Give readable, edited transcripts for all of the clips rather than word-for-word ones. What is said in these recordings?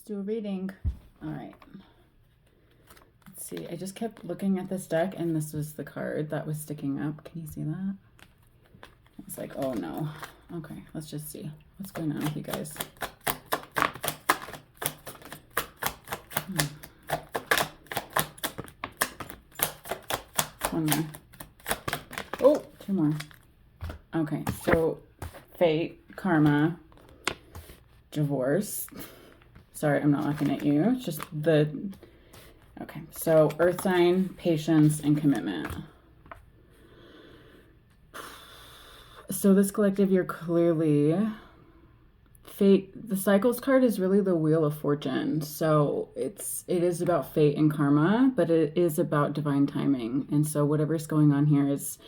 do a reading. All right. Let's see. I just kept looking at this deck, and this was the card that was sticking up. Can you see that? I was like, oh no. Okay, let's just see what's going on with you guys. One more. Oh, two more. Okay, so fate, karma, divorce. Sorry, I'm not looking at you. It's just the... Okay, so earth sign, patience, and commitment. So this collective, you're clearly... Fate, the cycles card is really the wheel of fortune. So it is about fate and karma, but it is about divine timing. And so whatever's going on here is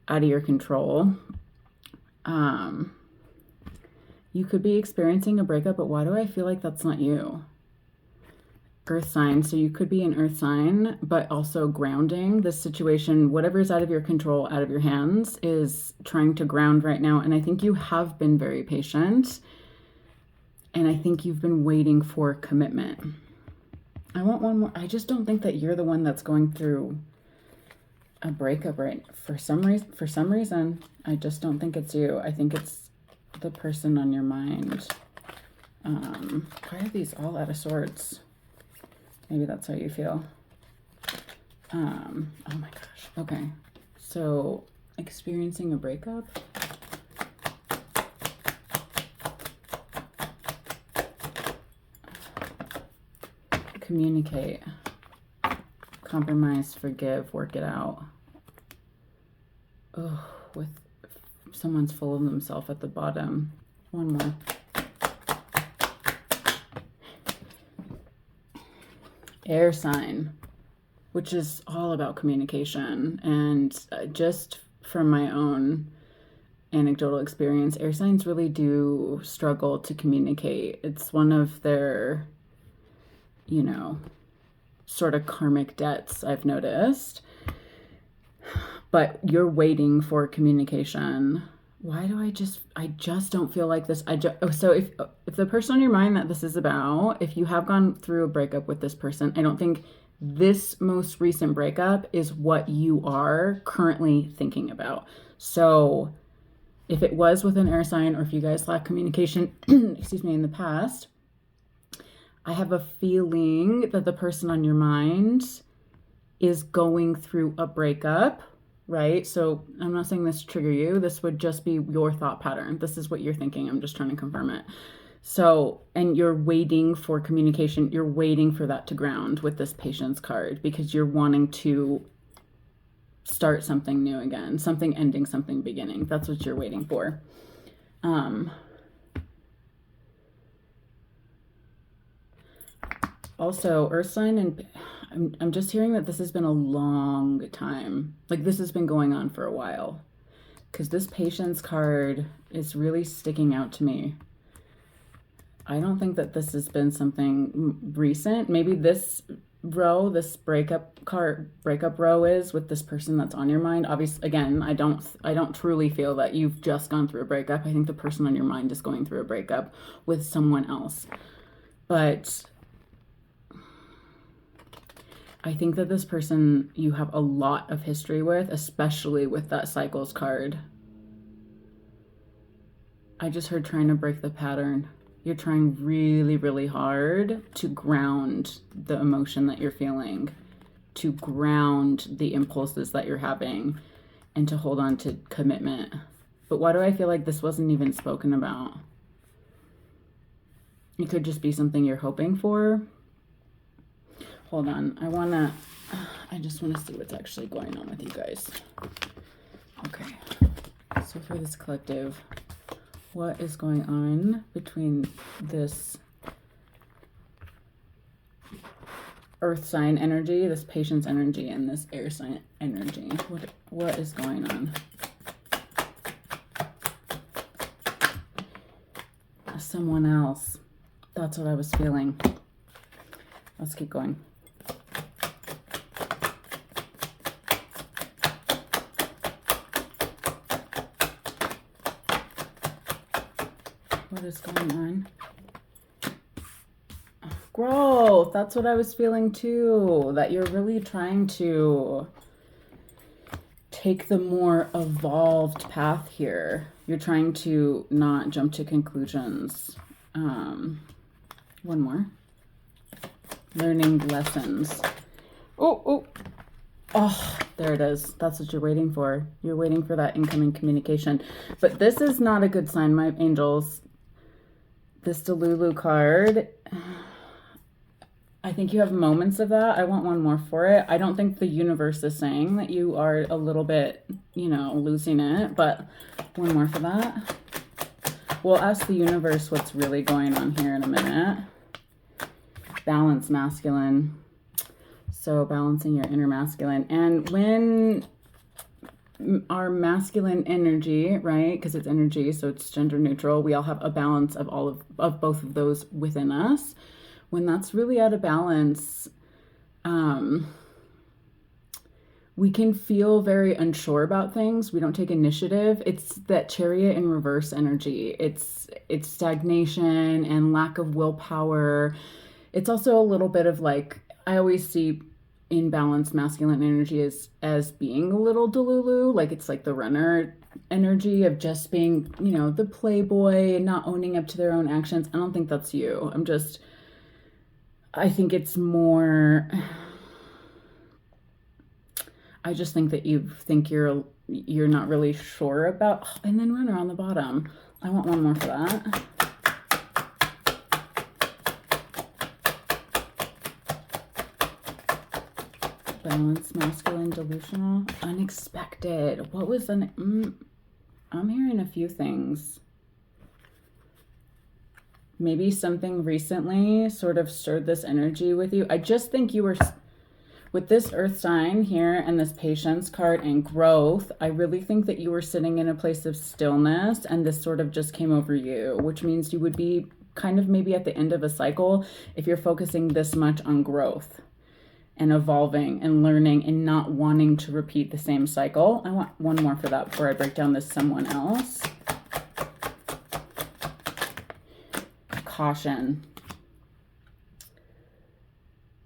out of your control. You could be experiencing a breakup, but why do I feel like that's not you? Earth sign. So you could be an earth sign, but also grounding this situation. Whatever's out of your control, out of your hands, is trying to ground right now. And I think you have been very patient. And I think you've been waiting for commitment. I want one more. I just don't think that you're the one that's going through a breakup right for some reason. I just don't think it's you. I think it's the person on your mind. Why are these all out of swords? Maybe that's how you feel. Oh my gosh. Okay. So experiencing a breakup. Communicate, compromise, forgive, work it out. Oh, with someone's full of themselves at the bottom. One more. Air sign, which is all about communication. And just from my own anecdotal experience, air signs really do struggle to communicate. It's one of their, you know, sort of karmic debts, I've noticed. But you're waiting for communication. Why do I just don't feel like this. So if the person on your mind that this is about, if you have gone through a breakup with this person, I don't think this most recent breakup is what you are currently thinking about. So if it was with an air sign, or if you guys lack communication, excuse me, in the past, I have a feeling that the person on your mind is going through a breakup, right? So I'm not saying this to trigger you. This would just be your thought pattern. This is what you're thinking. I'm just trying to confirm it. So, and you're waiting for communication. You're waiting for that to ground with this patience card, because you're wanting to start something new again, something ending, something beginning. That's what you're waiting for. Also, earth sign, and I'm just hearing that this has been a long time. Like, this has been going on for a while, because this patience card is really sticking out to me. I don't think that this has been something recent. Maybe this row, this breakup row is with this person that's on your mind. Obviously, again, I don't truly feel that you've just gone through a breakup. I think the person on your mind is going through a breakup with someone else. But I think that this person you have a lot of history with, especially with that cycles card. I just heard trying to break the pattern. You're trying really, really hard to ground the emotion that you're feeling, to ground the impulses that you're having, and to hold on to commitment. But why do I feel like this wasn't even spoken about? It could just be something you're hoping for. Hold on. I just want to see what's actually going on with you guys. Okay. So for this collective, what is going on between this earth sign energy, this patience energy, and this air sign energy? What is going on? Someone else. That's what I was feeling. Let's keep going. What is going on? Oh growth. That's what I was feeling too. That you're really trying to take the more evolved path here. You're trying to not jump to conclusions. One more. Learning lessons. Oh, there it is. That's what you're waiting for. You're waiting for that incoming communication. But this is not a good sign, my angels. This Delulu card, I think you have moments of that. I want one more for it. I don't think the universe is saying that you are a little bit, losing it, but one more for that. We'll ask the universe what's really going on here in a minute. Balance masculine. So balancing your inner masculine. And when our masculine energy, right, because it's energy, so it's gender neutral, we all have a balance of both of those within us. When that's really out of balance, we can feel very unsure about things. We don't take initiative. It's that Chariot in reverse energy. It's stagnation and lack of willpower. It's also a little bit of like, I always see imbalanced masculine energy as being a little delulu, like it's like the runner energy of just being, the playboy and not owning up to their own actions. I don't think that's you. I think it's more, I just think that you think you're not really sure about, and then runner on the bottom. I want one more for that. Balance, masculine, delusional, unexpected. What was I'm hearing a few things. Maybe something recently sort of stirred this energy with you. I just think you were, with this earth sign here and this patience card and growth, I really think that you were sitting in a place of stillness and this sort of just came over you, which means you would be kind of maybe at the end of a cycle if you're focusing this much on growth and evolving and learning and not wanting to repeat the same cycle. I want one more for that before I break down this someone else. Caution.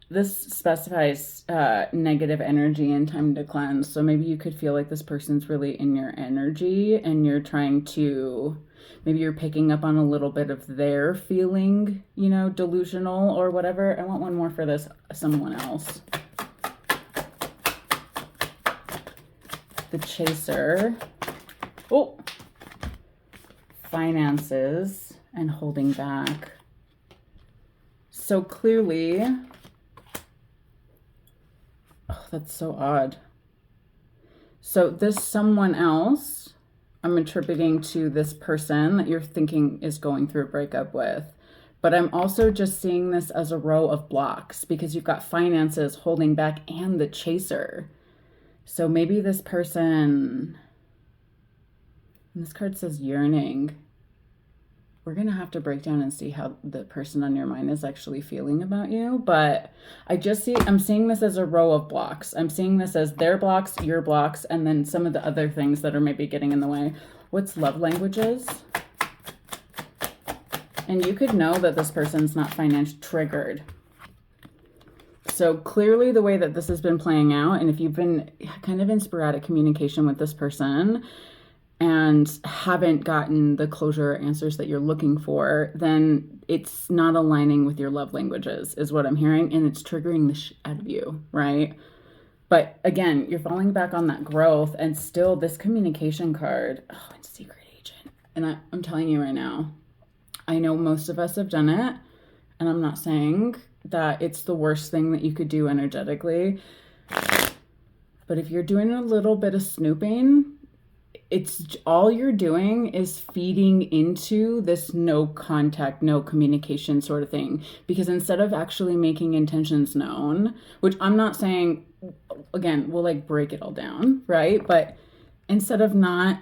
This specifies negative energy and time to cleanse. So maybe you could feel like this person's really in your energy and you're trying to, maybe you're picking up on a little bit of their feeling, delusional or whatever. I want one more for this someone else. The chaser. Oh, finances and holding back. So clearly, that's so odd. So this someone else, I'm attributing to this person that you're thinking is going through a breakup with. But I'm also just seeing this as a row of blocks because you've got finances, holding back, and the chaser. So maybe this person, and this card says yearning. We're going to have to break down and see how the person on your mind is actually feeling about you. But I'm seeing this as a row of blocks. I'm seeing this as their blocks, your blocks, and then some of the other things that are maybe getting in the way. What's love languages? And you could know that this person's not financially triggered. So clearly the way that this has been playing out, and if you've been kind of in sporadic communication with this person, and haven't gotten the closure or answers that you're looking for, then it's not aligning with your love languages is what I'm hearing. And it's triggering the shit out of you, right? But again, you're falling back on that growth and still this communication card. Oh, and secret agent. And I'm telling you right now, I know most of us have done it. And I'm not saying that it's the worst thing that you could do energetically. But if you're doing a little bit of snooping, it's all you're doing is feeding into this no contact, no communication sort of thing. Because instead of actually making intentions known, which I'm not saying, again, we'll like break it all down, right? But instead of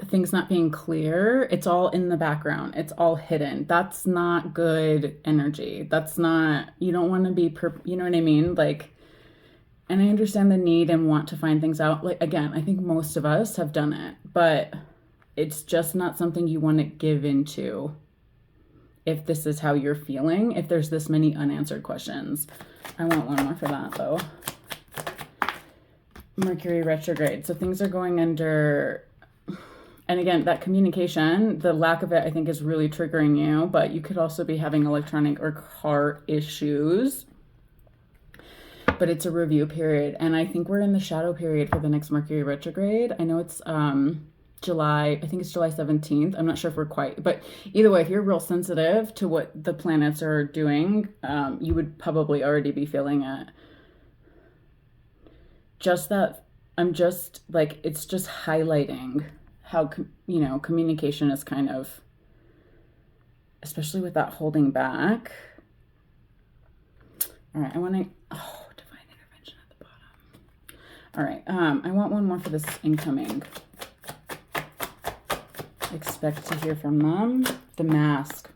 things not being clear, it's all in the background. It's all hidden. That's not good energy. That's not, you don't want to be, you know what I mean? Like, and I understand the need and want to find things out. Like, again, I think most of us have done it, but it's just not something you want to give into. if this is how you're feeling, if there's this many unanswered questions. I want one more for that though. Mercury retrograde. So things are going under, and again, that communication, the lack of it, I think is really triggering you, but you could also be having electronic or car issues. But it's a review period, and I think we're in the shadow period for the next Mercury retrograde. I know it's July, I think it's July 17th. I'm not sure if we're quite, but either way, if you're real sensitive to what the planets are doing, you would probably already be feeling it. Just that, I'm just like, it's just highlighting how, you know, communication is kind of, especially with that holding back. All right, I want to, oh, divine intervention at the bottom. All right, I want one more for this incoming. Expect to hear from them. The mask.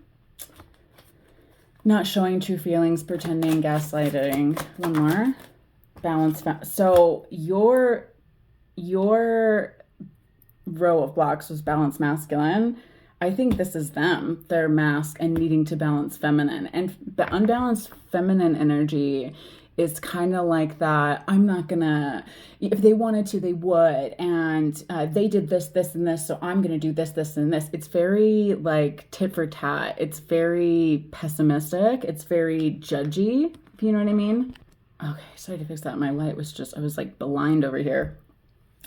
Not showing true feelings, pretending, gaslighting. One more. Balance. So your row of blocks was balance masculine. I think this is them, their mask, and needing to balance feminine. And the unbalanced feminine energy is kind of like that. I'm not gonna, if they wanted to, they would. And they did this, this, and this, so I'm gonna do this, this, and this. It's very like tit for tat. It's very pessimistic. It's very judgy, if you know what I mean. Okay, sorry to fix that. My light was just, I was like blind over here.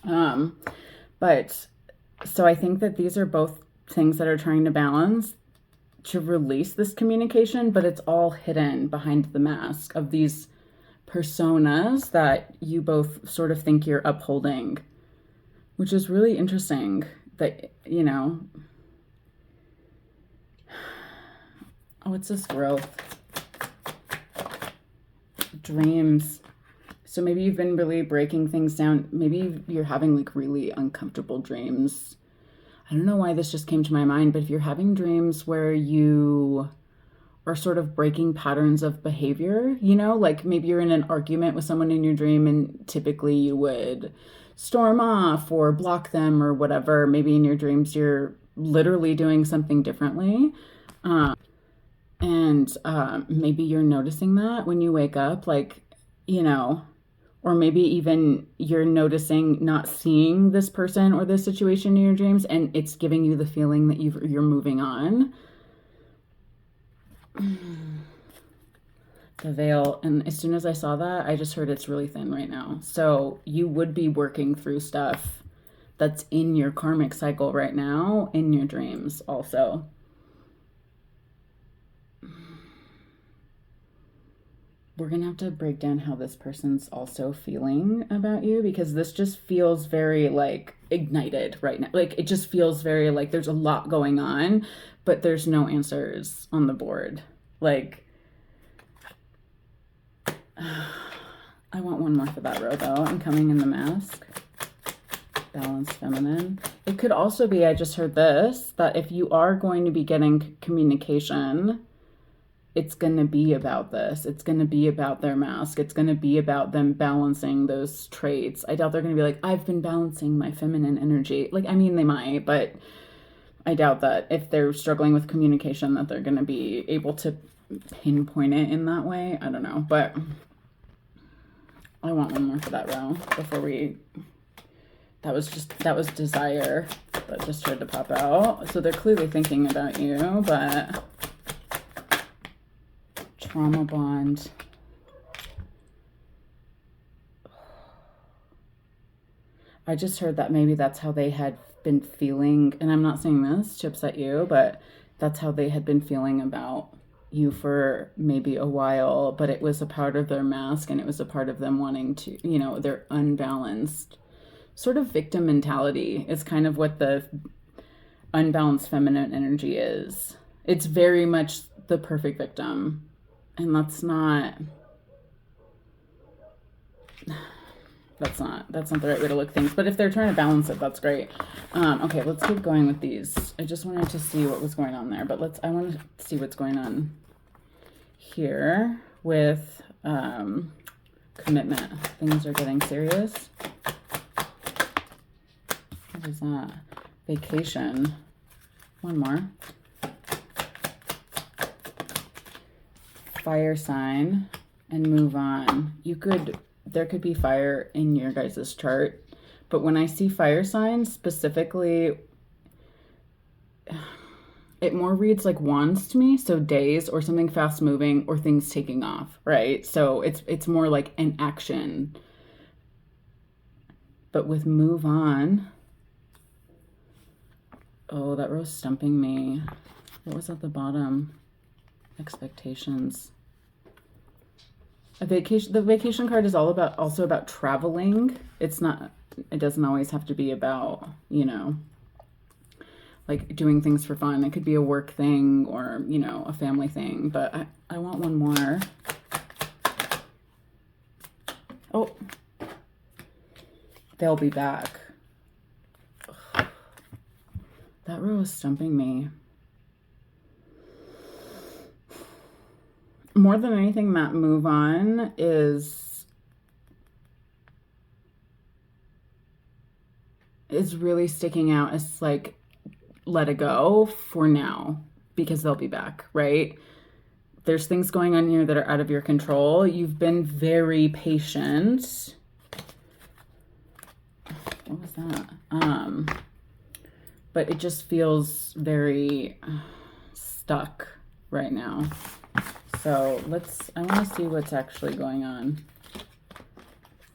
But so I think that these are both things that are trying to balance to release this communication, but it's all hidden behind the mask of these personas that you both sort of think you're upholding, which is really interesting that, you know, oh, it's this growth. Dreams. So maybe you've been really breaking things down. Maybe you're having like really uncomfortable dreams. I don't know why this just came to my mind, but if you're having dreams where you are sort of breaking patterns of behavior, you know, like maybe you're in an argument with someone in your dream and typically you would storm off or block them or whatever. Maybe in your dreams you're literally doing something differently. And maybe you're noticing that when you wake up, like, you know, or maybe even you're noticing not seeing this person or this situation in your dreams, and it's giving you the feeling that you're moving on. The veil, and as soon as I saw that, I just heard it's really thin right now. So you would be working through stuff that's in your karmic cycle right now in your dreams also. We're going to have to break down how this person's also feeling about you, because this just feels very like ignited right now. Like it just feels very like there's a lot going on, but there's no answers on the board. Like, I want one more for that row though. I'm coming in the mask. Balanced feminine. It could also be, I just heard this, that if you are going to be getting communication, it's going to be about this. It's going to be about their mask. It's going to be about them balancing those traits. I doubt they're going to be like, I've been balancing my feminine energy. Like, I mean, they might, but I doubt that if they're struggling with communication that they're going to be able to pinpoint it in that way. I don't know, but I want one more for that row before we, that was desire that just tried to pop out. So they're clearly thinking about you, but trauma bond. I just heard that maybe that's how they had been feeling, and I'm not saying this to upset you, but that's how they had been feeling about you for maybe a while, but it was a part of their mask, and it was a part of them wanting to, you know, their unbalanced sort of victim mentality is kind of what the unbalanced feminine energy is. It's very much the perfect victim. And that's not the right way to look at things. But if they're trying to balance it, that's great. Okay, let's keep going with these. I just wanted to see what was going on there, but I want to see what's going on here with commitment. Things are getting serious. What is that? Vacation. One more. fire sign and move on. There could be fire in your guys' chart, but when I see fire signs specifically, it more reads like wands to me. So days or something fast moving or things taking off, right? So it's more like an action. But with move on, oh, that rose stumping me. What was at the bottom? Expectations. The vacation card is also about traveling. It doesn't always have to be about, like doing things for fun. It could be a work thing or, a family thing, but I want one more. Oh, they'll be back. Ugh. That row is stumping me. More than anything, that move on is really sticking out as like, let it go for now because they'll be back, right? There's things going on here that are out of your control. You've been very patient. What was that? But it just feels very stuck right now. So I want to see what's actually going on,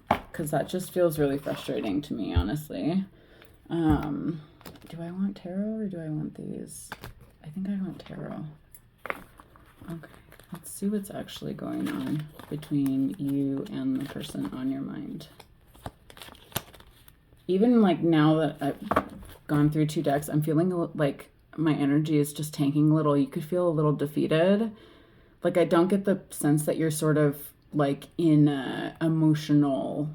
because that just feels really frustrating to me, honestly. Do I want tarot or do I want these? I think I want tarot. Okay, let's see what's actually going on between you and the person on your mind. Even like now that I've gone through 2 decks, I'm feeling like my energy is just tanking a little. You could feel a little defeated. Like I don't get the sense that you're sort of like in a emotional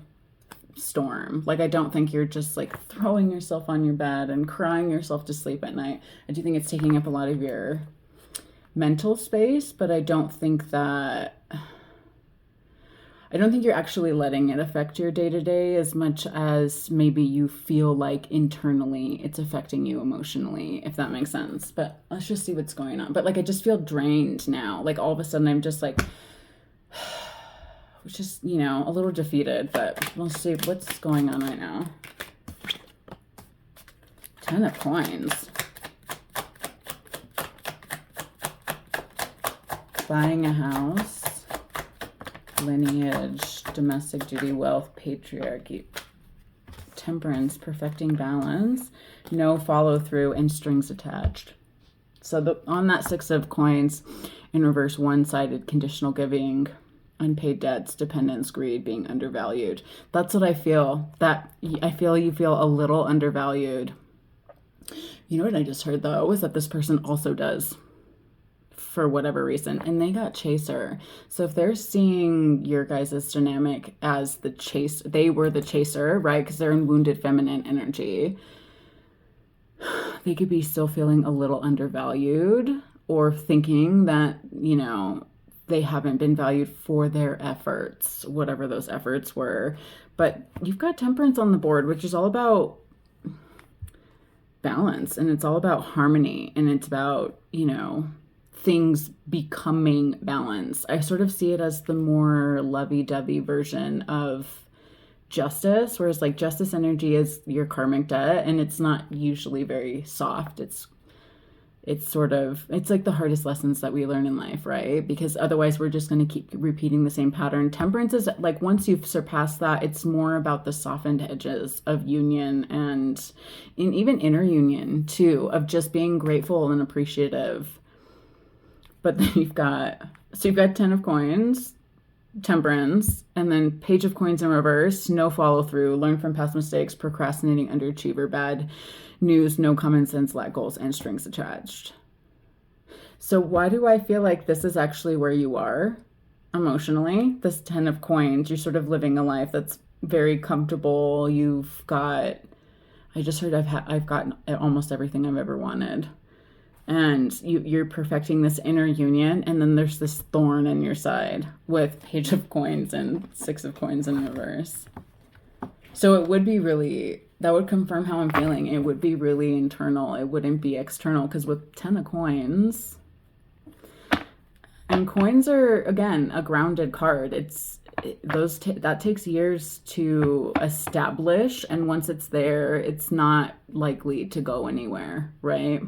storm. Like I don't think you're just like throwing yourself on your bed and crying yourself to sleep at night. I do think it's taking up a lot of your mental space, but I don't think you're actually letting it affect your day-to-day as much as maybe you feel like internally it's affecting you emotionally, if that makes sense. But let's just see what's going on. But like I just feel drained now. Like all of a sudden I'm just like a little defeated, but we'll see what's going on right now. 10 of coins. Buying a house. Lineage, domestic duty, wealth, patriarchy, temperance, perfecting balance, no follow through, and strings attached. So on that 6 of coins, in reverse, one-sided, conditional giving, unpaid debts, dependence, greed, being undervalued. That's what I feel. I feel you feel a little undervalued. You know what I just heard though, was that this person also does, for whatever reason, and they got chaser. So if they're seeing your guys' dynamic as they were the chaser, right? Because they're in wounded feminine energy. They could be still feeling a little undervalued or thinking that, they haven't been valued for their efforts, whatever those efforts were. But you've got temperance on the board, which is all about balance, and it's all about harmony, and it's about, things becoming balanced. I sort of see it as the more lovey-dovey version of justice, whereas like justice energy is your karmic debt, and it's not usually very soft. It's like the hardest lessons that we learn in life, right? Because otherwise we're just going to keep repeating the same pattern. Temperance is like, once you've surpassed that, it's more about the softened edges of union and even inner union too, of just being grateful and appreciative. But then you've got 10 of coins, temperance, and then page of coins in reverse, no follow through, learn from past mistakes, procrastinating, underachiever, bad news, no common sense, lack goals, and strings attached. So why do I feel like this is actually where you are emotionally? This 10 of coins, you're sort of living a life that's very comfortable. I just heard I've gotten almost everything I've ever wanted. And you're perfecting this inner union, and then there's this thorn in your side with page of coins and 6 of coins in reverse. So it would be that would confirm how I'm feeling. It would be really internal. It wouldn't be external, because with 10 of coins, And coins are, again, a grounded card. That takes years to establish, and once it's there, it's not likely to go anywhere, right?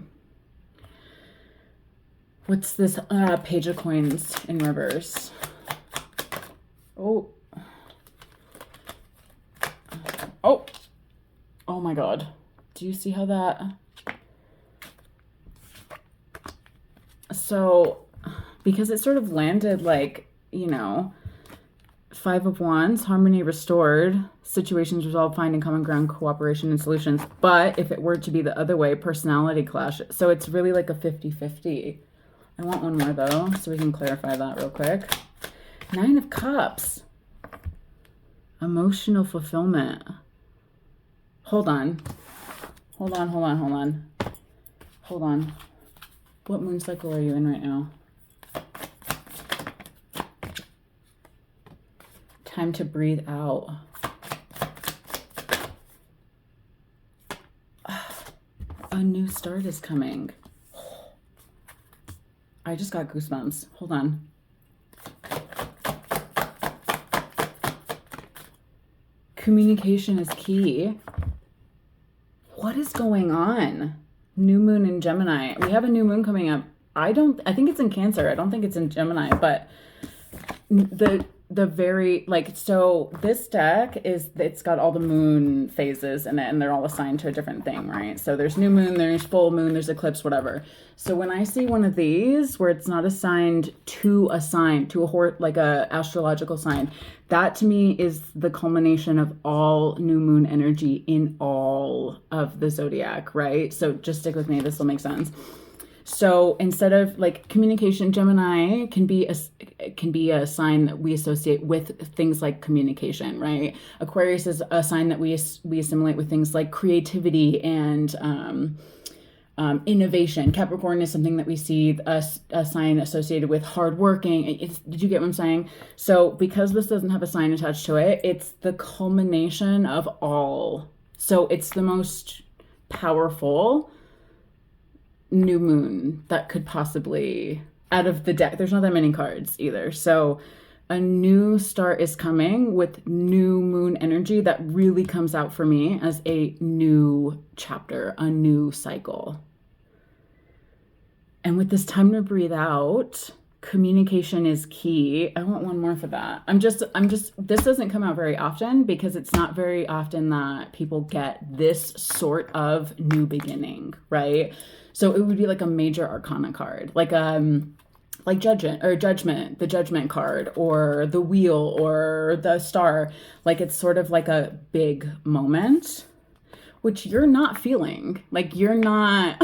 What's this Page of Coins in reverse? Oh. Oh. Oh my God. Do you see how that... So, because it sort of landed like, you know, Five of Wands, harmony restored, situations resolved, finding common ground, cooperation, and solutions. But if it were to be the other way, personality clash. So it's really like a 50-50. I want one more though, so we can clarify that real quick. Nine of Cups. Emotional fulfillment. Hold on. Hold on. What moon cycle are you in right now? Time to breathe out. A new start is coming. I just got goosebumps. Hold on. Communication is key. What is going on? New moon in Gemini. We have a new moon coming up. I think it's in Cancer. I don't think it's in Gemini, but the very, like, so this deck it's got all the moon phases in it, and they're all assigned to a different thing, right? So there's new moon, there's full moon, there's eclipse, whatever. So when I see one of these where it's not assigned to a sign, to like a astrological sign, that to me is the culmination of all new moon energy in all of the zodiac, right? So just stick with me, this will make sense. So instead of like communication, Gemini can be a sign that we associate with things like communication, right? Aquarius is a sign that we assimilate with things like creativity and innovation. Capricorn is something that we see a sign associated with hardworking. Did you get what I'm saying? So because this doesn't have a sign attached to it, it's the culmination of all. So it's the most powerful new moon that could possibly, out of the deck, there's not that many cards either. So a new start is coming with new moon energy that really comes out for me as a new chapter, a new cycle. And with this time to breathe out, communication is key. I want one more for that. I'm just, this doesn't come out very often because it's not very often that people get this sort of new beginning, right? So it would be like a major arcana card, like judgment, the judgment card, or the wheel, or the star. Like it's sort of like a big moment, which you're not feeling. Like you're not,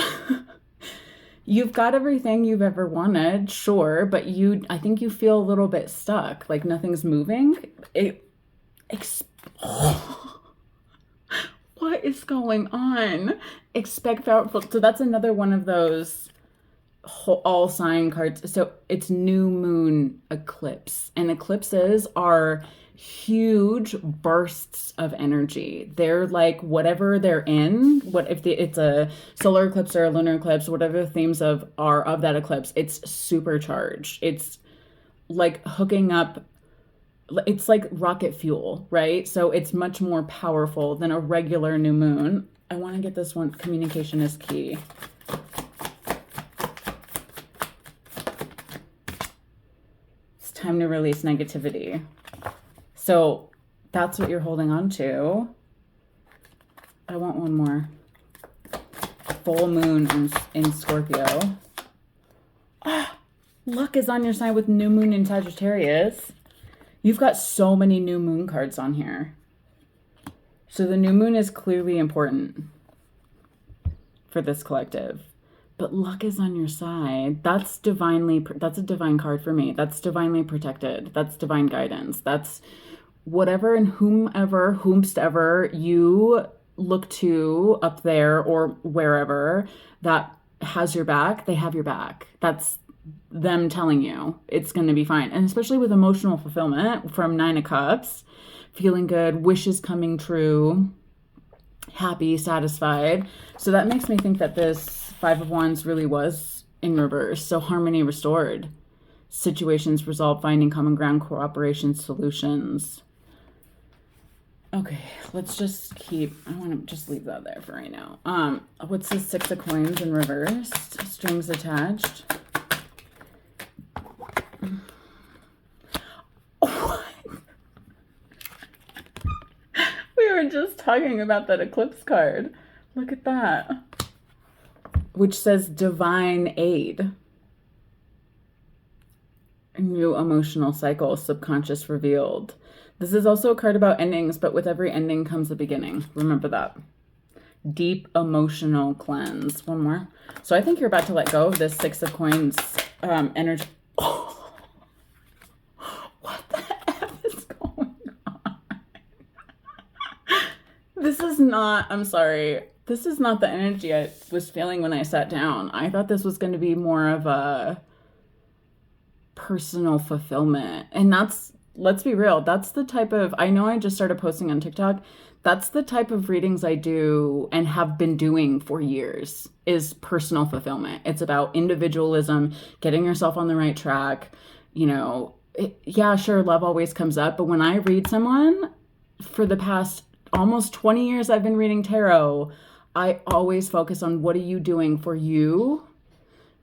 you've got everything you've ever wanted, sure, but I think you feel a little bit stuck, like nothing's moving. What is going on? Expect powerful. So that's another one of those all sign cards. So it's new moon eclipse, and eclipses are huge bursts of energy. They're like whatever they're in. What if it's a solar eclipse or a lunar eclipse, whatever the themes are of that eclipse, it's supercharged. It's like hooking up. It's like rocket fuel, right? So it's much more powerful than a regular new moon. I want to get this one. Communication is key. It's time to release negativity. So that's what you're holding on to. I want one more. Full moon in Scorpio. Luck is on your side with new moon in Sagittarius. You've got so many new moon cards on here. So the new moon is clearly important for this collective. But luck is on your side. That's a divine card for me. That's divinely protected. That's divine guidance. That's whatever and whomstever you look to up there or wherever that has your back, they have your back. That's them telling you it's going to be fine. And especially with emotional fulfillment from Nine of Cups, feeling good, wishes coming true, happy, satisfied. So that makes me think that this Five of Wands really was in reverse. So harmony restored. situations resolved, finding common ground, cooperation, solutions. Okay, let's just I want to just leave that there for right now. What's the Six of Coins in reverse? Strings attached. What? We were just talking about that eclipse card. Look at that. Which says divine aid. New emotional cycle, subconscious revealed. This is also a card about endings, but with every ending comes a beginning. Remember that. Deep emotional cleanse. One more. So I think you're about to let go of this Six of Coins energy. Oh, what the F is going on? This is not, I'm sorry. This is not the energy I was feeling when I sat down. I thought this was going to be more of a personal fulfillment. And that's, let's be real, that's the type of, I know I just started posting on TikTok. That's the type of readings I do and have been doing for years, is personal fulfillment. It's about individualism, getting yourself on the right track. You know, yeah, sure, love always comes up. But when I read someone, for the past almost 20 years I've been reading tarot, I always focus on what are you doing for you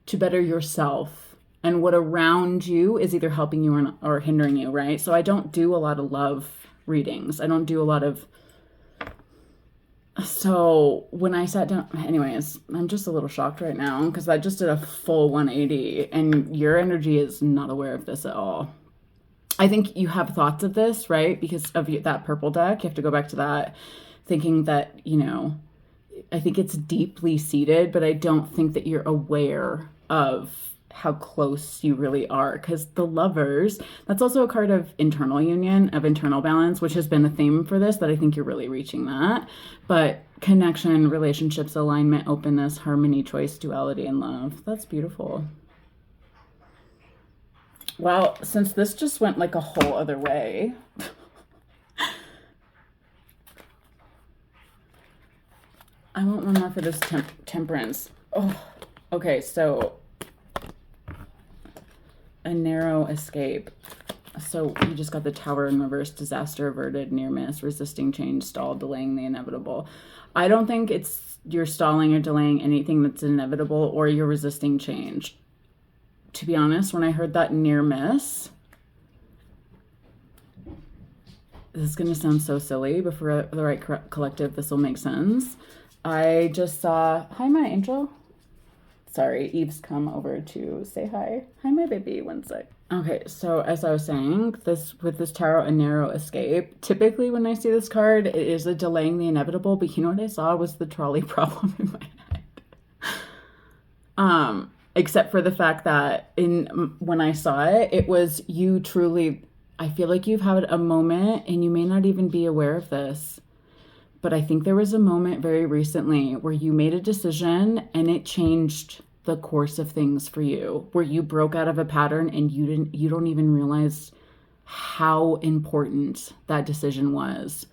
to better yourself, and what around you is either helping you or hindering you, right? So I don't do a lot of love readings. I don't do a lot of... So when I sat down... Anyways, I'm just a little shocked right now because I just did a full 180 and your energy is not aware of this at all. I think you have thoughts of this, right? Because of that purple deck. You have to go back to that, thinking that, you know, I think it's deeply seated, but I don't think that you're aware of how close you really are. Because the Lovers, that's also a card of internal union, of internal balance, which has been a theme for this, that I think you're really reaching that. But connection, relationships, alignment, openness, harmony, choice, duality, and love. That's beautiful. Well, since this just went like a whole other way, I want one more for this temperance. Oh, okay, so a narrow escape. So you just got the Tower in reverse, disaster averted, near miss, resisting change, stall, delaying the inevitable. I don't think it's you're stalling or delaying anything that's inevitable, or you're resisting change. To be honest, when I heard that near miss, this is going to sound so silly, but for the right collective, this will make sense. I just saw, hi, my angel. Sorry, Eve's come over to say hi. Hi, my baby, one sec. Okay, so as I was saying, with this tarot, a narrow escape. Typically when I see this card, it is a delaying the inevitable, but you know what I saw was the trolley problem in my head. Except for the fact that when I saw it, it was you truly, I feel like you've had a moment, and you may not even be aware of this, but I think there was a moment very recently where you made a decision and it changed the course of things for you, where you broke out of a pattern and you don't even realize how important that decision was.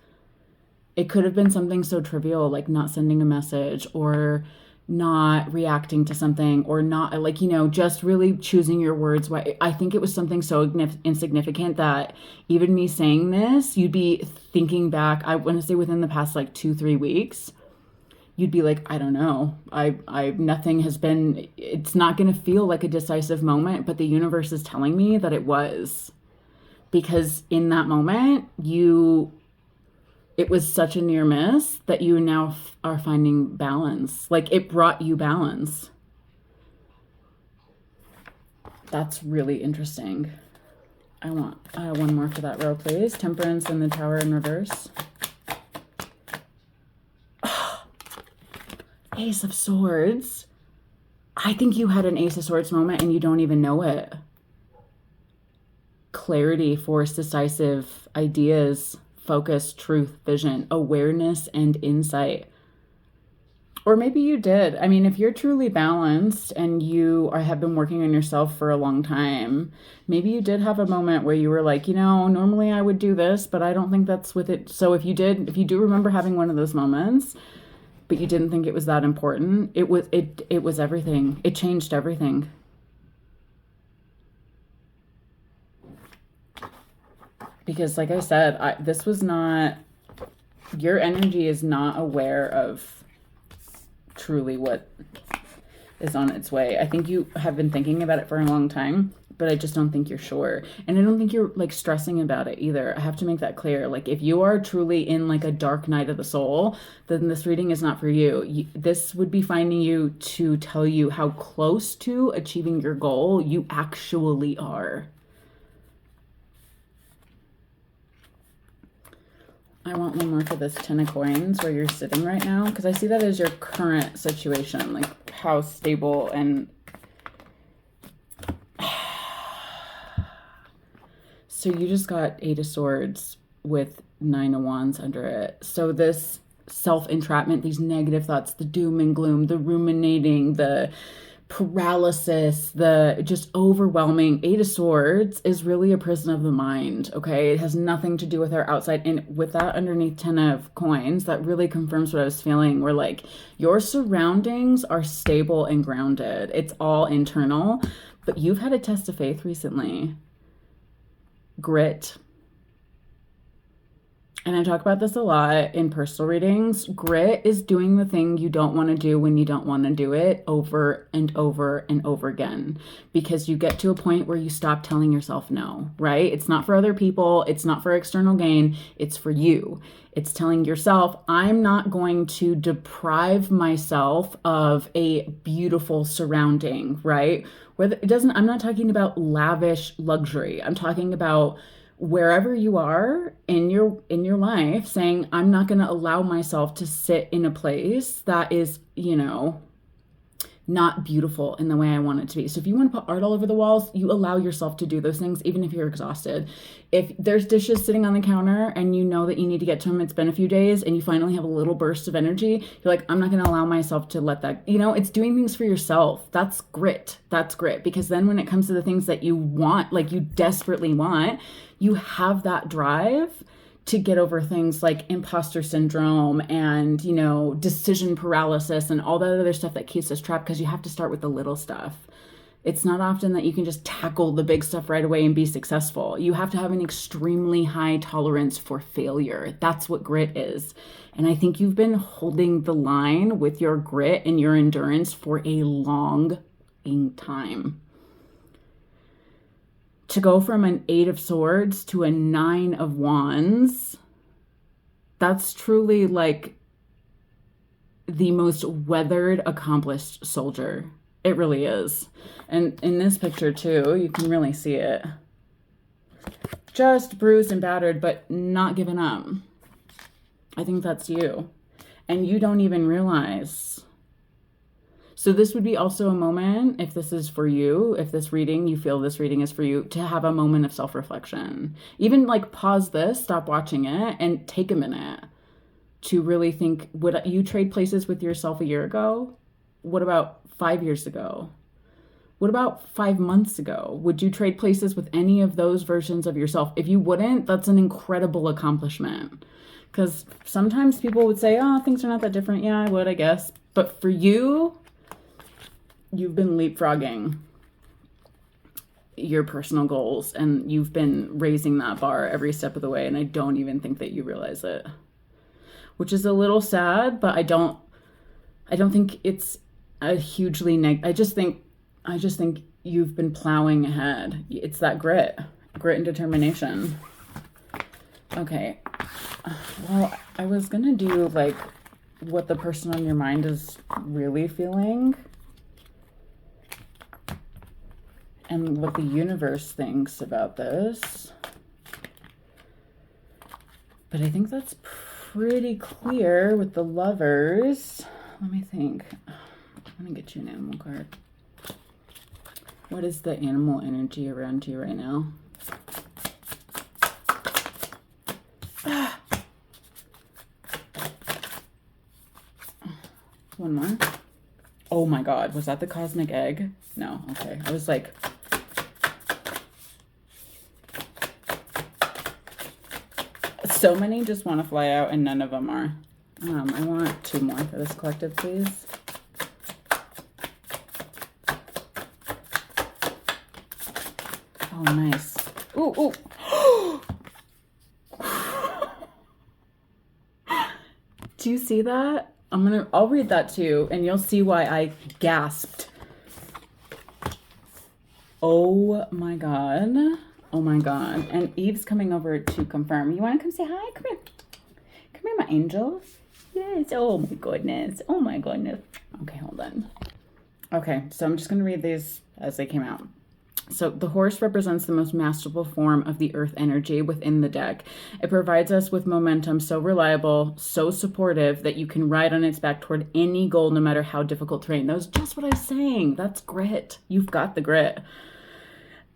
It could have been something so trivial, like not sending a message, or not reacting to something, or not, like, you know, just really choosing your words. I think it was something so insignificant that even me saying this, you'd be thinking back, I want to say within the past like 2-3 weeks, you'd be like, I don't know, nothing has been, it's not going to feel like a decisive moment, but the universe is telling me that it was, because in that moment it was such a near miss that you now are finding balance. Like, it brought you balance. That's really interesting. I want one more for that row, please. Temperance and the Tower in reverse. Ace of Swords. I think you had an Ace of Swords moment and you don't even know it. Clarity, force, decisive ideas, focus, truth, vision, awareness, and insight. Or maybe you did. I mean, if you're truly balanced and you have been working on yourself for a long time, maybe you did have a moment where you were like, you know, normally I would do this, but I don't think that's with it. So if you do remember having one of those moments, but you didn't think it was that important, it was everything. It changed everything. Because like I said, this was not, your energy is not aware of truly what is on its way. I think you have been thinking about it for a long time, but I just don't think you're sure. And I don't think you're like stressing about it either. I have to make that clear. Like if you are truly in like a dark night of the soul, then this reading is not for you. This would be finding you to tell you how close to achieving your goal you actually are. I want one more for this 10 of coins where you're sitting right now, because I see that as your current situation, like how stable and so you just got 8 of swords with 9 of wands under it. So this self-entrapment, these negative thoughts, the doom and gloom, the ruminating, the paralysis, the just overwhelming 8 of swords is really a prison of the mind. Okay, it has nothing to do with our outside. And with that underneath 10 of coins, that really confirms what I was feeling, where like your surroundings are stable and grounded. It's all internal, but you've had a test of faith recently. Grit. And I talk about this a lot in personal readings. Grit is doing the thing you don't want to do when you don't want to do it over and over and over again. Because you get to a point where you stop telling yourself no, right? It's not for other people. It's not for external gain. It's for you. It's telling yourself, I'm not going to deprive myself of a beautiful surrounding, right? Whether it doesn't, I'm not talking about lavish luxury. I'm talking about wherever you are in your life, saying, I'm not going to allow myself to sit in a place that is, you know, not beautiful in the way I want it to be. So if you want to put art all over the walls, you allow yourself to do those things, even if you're exhausted. If there's dishes sitting on the counter and you know that you need to get to them, it's been a few days and you finally have a little burst of energy, you're like, I'm not going to allow myself to let that, you know, it's doing things for yourself. That's grit. That's grit. Because then when it comes to the things that you want, like you desperately want, you have that drive to get over things like imposter syndrome and, you know, decision paralysis and all that other stuff that keeps us trapped, because you have to start with the little stuff. It's not often that you can just tackle the big stuff right away and be successful. You have to have an extremely high tolerance for failure. That's what grit is. And I think you've been holding the line with your grit and your endurance for a long time. To go from an 8 of swords to a 9 of wands, that's truly like the most weathered, accomplished soldier. It really is. And in this picture too, you can really see it. Just bruised and battered, but not giving up. I think that's you. And you don't even realize. So this would be also a moment, if this is for you, if this reading, you feel this reading is for you, to have a moment of self-reflection. Even like pause this, stop watching it, and take a minute to really think, would you trade places with yourself a year ago? What about 5 years ago? What about 5 months ago? Would you trade places with any of those versions of yourself? If you wouldn't, that's an incredible accomplishment. Because sometimes people would say, oh, things are not that different. Yeah, I would, I guess. But for you, you've been leapfrogging your personal goals and you've been raising that bar every step of the way. And I don't even think that you realize it, which is a little sad, but I don't think it's a hugely I just think you've been plowing ahead. It's that grit and determination. Okay. Well, I was going to do like what the person on your mind is really feeling and what the universe thinks about this. But I think that's pretty clear with the Lovers. Let me think. I'm going to get you an animal card. What is the animal energy around you right now? One more. Oh my God, was that the cosmic egg? No, okay. I was like, so many just want to fly out and none of them are. I want 2 more for this collective, please. Oh, nice. Ooh, ooh. Do you see that? I'll read that too, and you'll see why I gasped. Oh my God. Oh my God. And Eve's coming over to confirm. You want to come say hi? Come here. Come here, my angel. Yes. Oh my goodness. Oh my goodness. Okay, hold on. Okay, so I'm just going to read these as they came out. So the horse represents the most masterful form of the earth energy within the deck. It provides us with momentum so reliable, so supportive that you can ride on its back toward any goal, no matter how difficult terrain. That was just what I was saying. That's grit. You've got the grit.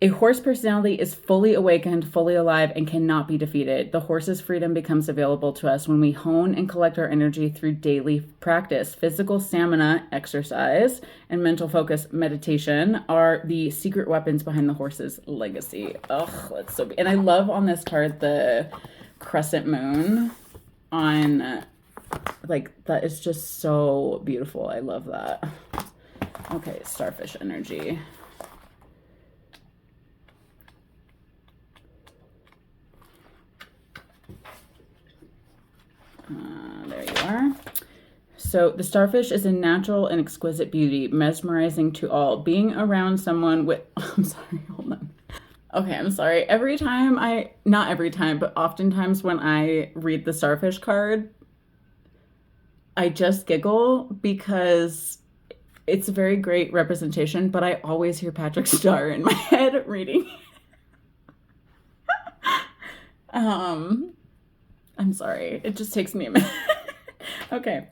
A horse personality is fully awakened, fully alive, and cannot be defeated. The horse's freedom becomes available to us when we hone and collect our energy through daily practice. Physical stamina, exercise, and mental focus, meditation, are the secret weapons behind the horse's legacy. Ugh, that's so... And I love on this card the crescent moon on... Like, that is just so beautiful. I love that. Okay, starfish energy. There you are. So the starfish is a natural and exquisite beauty, mesmerizing to all. Being around someone with... I'm sorry, hold on. Okay, I'm sorry. Not every time, but oftentimes when I read the starfish card, I just giggle because it's a very great representation, but I always hear Patrick Star in my head reading. I'm sorry. It just takes me a minute. Okay.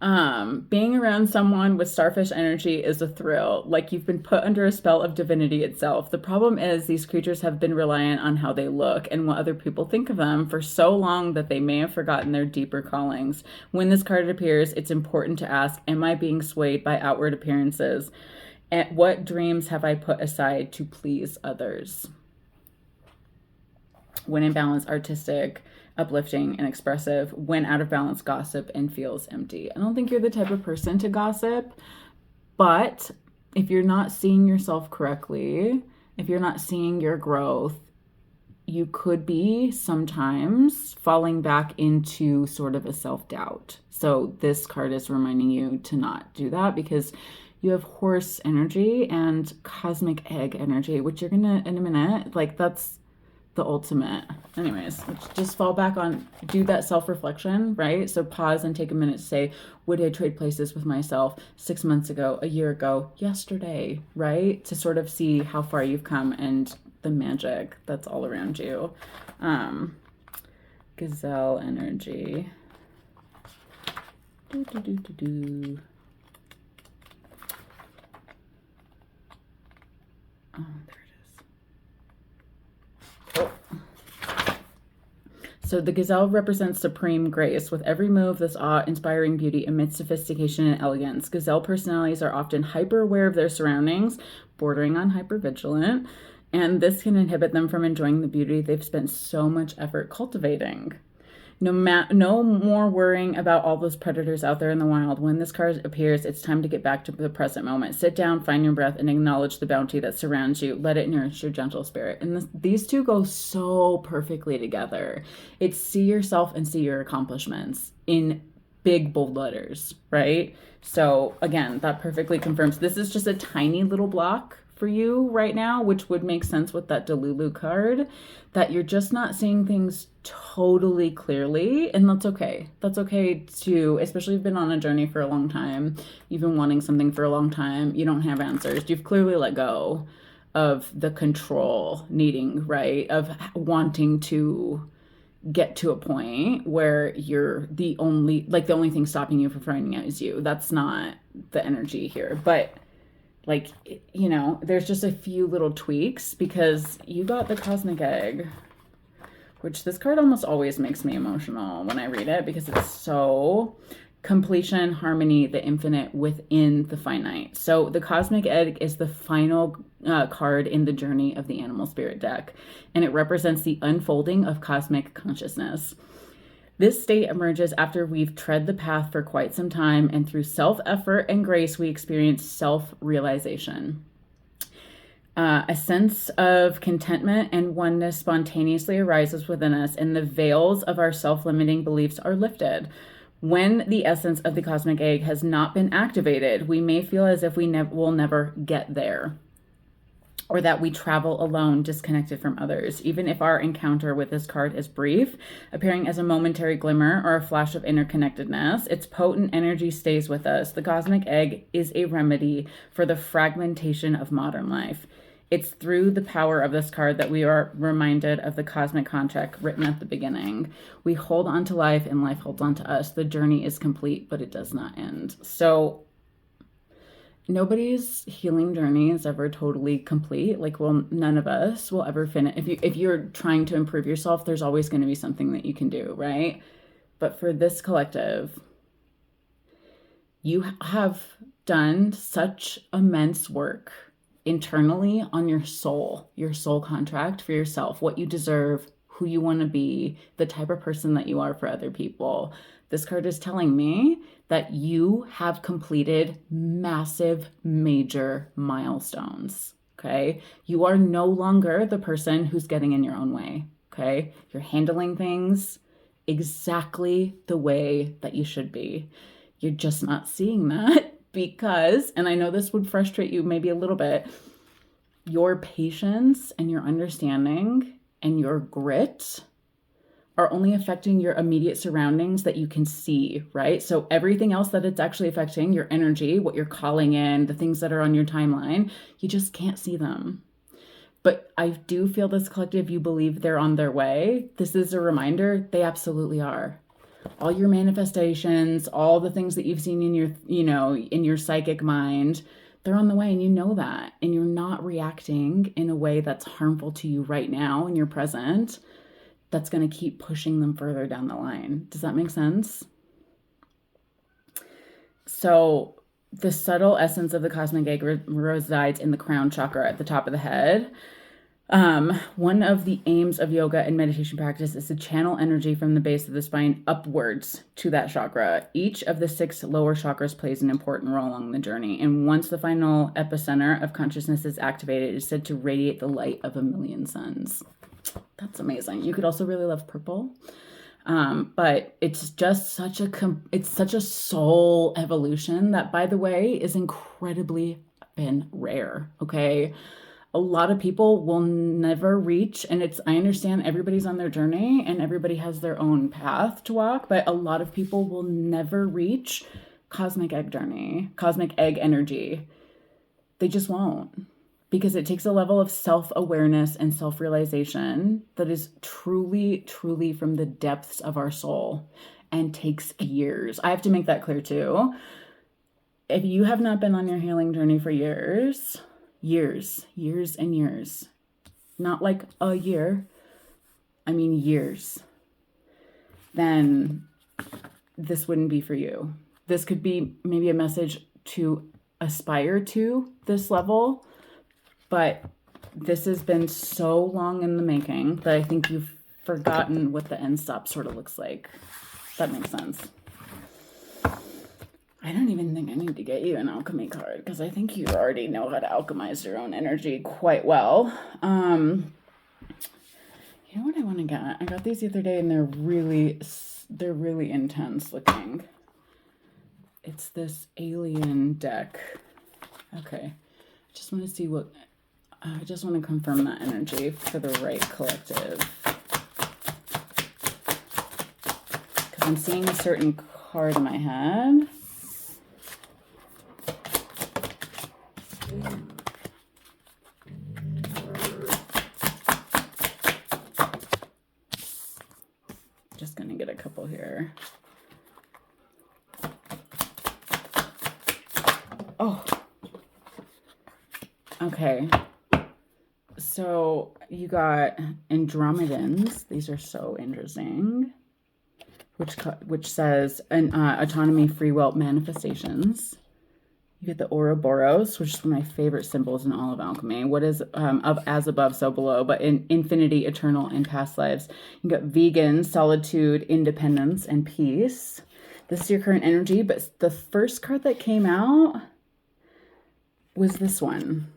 Being around someone with starfish energy is a thrill, like you've been put under a spell of divinity itself. The problem is these creatures have been reliant on how they look and what other people think of them for so long that they may have forgotten their deeper callings. When this card appears, it's important to ask, am I being swayed by outward appearances? And what dreams have I put aside to please others? When in balance, artistic, uplifting, and expressive. When out of balance, gossip and feels empty. I don't think you're the type of person to gossip, but if you're not seeing yourself correctly, if you're not seeing your growth, you could be sometimes falling back into sort of a self-doubt. So this card is reminding you to not do that because you have horse energy and cosmic egg energy, which you're gonna, in a minute, like that's the ultimate. Anyways, just fall back on, do that self-reflection, right? So pause and take a minute to say, would I trade places with myself 6 months ago, a year ago, yesterday, right? To sort of see how far you've come and the magic that's all around you. Gazelle energy. Oh, there it is. Oh. So the gazelle represents supreme grace. With every move, this awe-inspiring beauty emits sophistication and elegance. Gazelle personalities are often hyper-aware of their surroundings, bordering on hyper-vigilant, and this can inhibit them from enjoying the beauty they've spent so much effort cultivating. No more worrying about all those predators out there in the wild. When this card appears, it's time to get back to the present moment. Sit down, find your breath, and acknowledge the bounty that surrounds you. Let it nourish your gentle spirit. And these two go so perfectly together. It's see yourself and see your accomplishments in big, bold letters, right? So again, that perfectly confirms this is just a tiny little block for you right now, which would make sense with that Delulu card, that you're just not seeing things totally clearly, and that's okay. That's okay too, especially if you've been on a journey for a long time, you've been wanting something for a long time, you don't have answers, you've clearly let go of the control needing, right, of wanting to get to a point where you're the only thing stopping you from finding out is you. That's not the energy here, but like, you know, there's just a few little tweaks because you got the cosmic egg, which this card almost always makes me emotional when I read it because it's so completion, harmony, the infinite within the finite. So the cosmic egg is the final card in the journey of the animal spirit deck, and it represents the unfolding of cosmic consciousness. This state emerges after we've tread the path for quite some time, and through self-effort and grace, we experience self-realization. A sense of contentment and oneness spontaneously arises within us, and the veils of our self-limiting beliefs are lifted. When the essence of the cosmic egg has not been activated, we may feel as if we will never get there, or that we travel alone, disconnected from others. Even if our encounter with this card is brief, appearing as a momentary glimmer or a flash of interconnectedness, its potent energy stays with us. The cosmic egg is a remedy for the fragmentation of modern life. It's through the power of this card that we are reminded of the cosmic contract written at the beginning. We hold on to life and life holds on to us. The journey is complete, but it does not end. So nobody's healing journey is ever totally complete. Like, well, none of us will ever finish. If you're trying to improve yourself, there's always going to be something that you can do, right? But for this collective, you have done such immense work internally on your soul contract for yourself, what you deserve, who you want to be, the type of person that you are for other people. This card is telling me that you have completed massive, major milestones, okay? You are no longer the person who's getting in your own way, okay? You're handling things exactly the way that you should be. You're just not seeing that because, and I know this would frustrate you maybe a little bit, your patience and your understanding and your grit are only affecting your immediate surroundings that you can see, right? So everything else that it's actually affecting, your energy, what you're calling in, the things that are on your timeline, you just can't see them. But I do feel this collective, you believe they're on their way. This is a reminder, they absolutely are. All your manifestations, all the things that you've seen in your, in your psychic mind, they're on the way, and you know that. And you're not reacting in a way that's harmful to you right now in your present. That's going to keep pushing them further down the line. Does that make sense? So the subtle essence of the cosmic egg resides in the crown chakra at the top of the head. One of the aims of yoga and meditation practice is to channel energy from the base of the spine upwards to that chakra. Each of the 6 lower chakras plays an important role along the journey. And once the final epicenter of consciousness is activated, it is said to radiate the light of a million suns. That's amazing. You could also really love purple. But it's just such a soul evolution that, by the way, is incredibly been rare. Okay. A lot of people will never reach, and I understand everybody's on their journey and everybody has their own path to walk, but a lot of people will never reach cosmic egg energy. They just won't, because it takes a level of self-awareness and self-realization that is truly, truly from the depths of our soul and takes years. I have to make that clear too. If you have not been on your healing journey for years and years, not like a year, I mean years, then this wouldn't be for you. This could be maybe a message to aspire to this level, but this has been so long in the making that I think you've forgotten what the end stop sort of looks like. That makes sense. I don't even think I need to get you an alchemy card because I think you already know how to alchemize your own energy quite well. You know what I want to get? I got these the other day and they're really intense looking. It's this alien deck. Okay. I just want to confirm that energy for the right collective. Because I'm seeing a certain card in my head. Just gonna get a couple here. Oh, okay. So you got Andromedans. These are so interesting. Which says autonomy, free will, manifestations. You get the Ouroboros, which is one of my favorite symbols in all of alchemy. What is of as above, so below, but in infinity, eternal, and past lives. You got vegan, solitude, independence, and peace. This is your current energy, but the first card that came out was this one.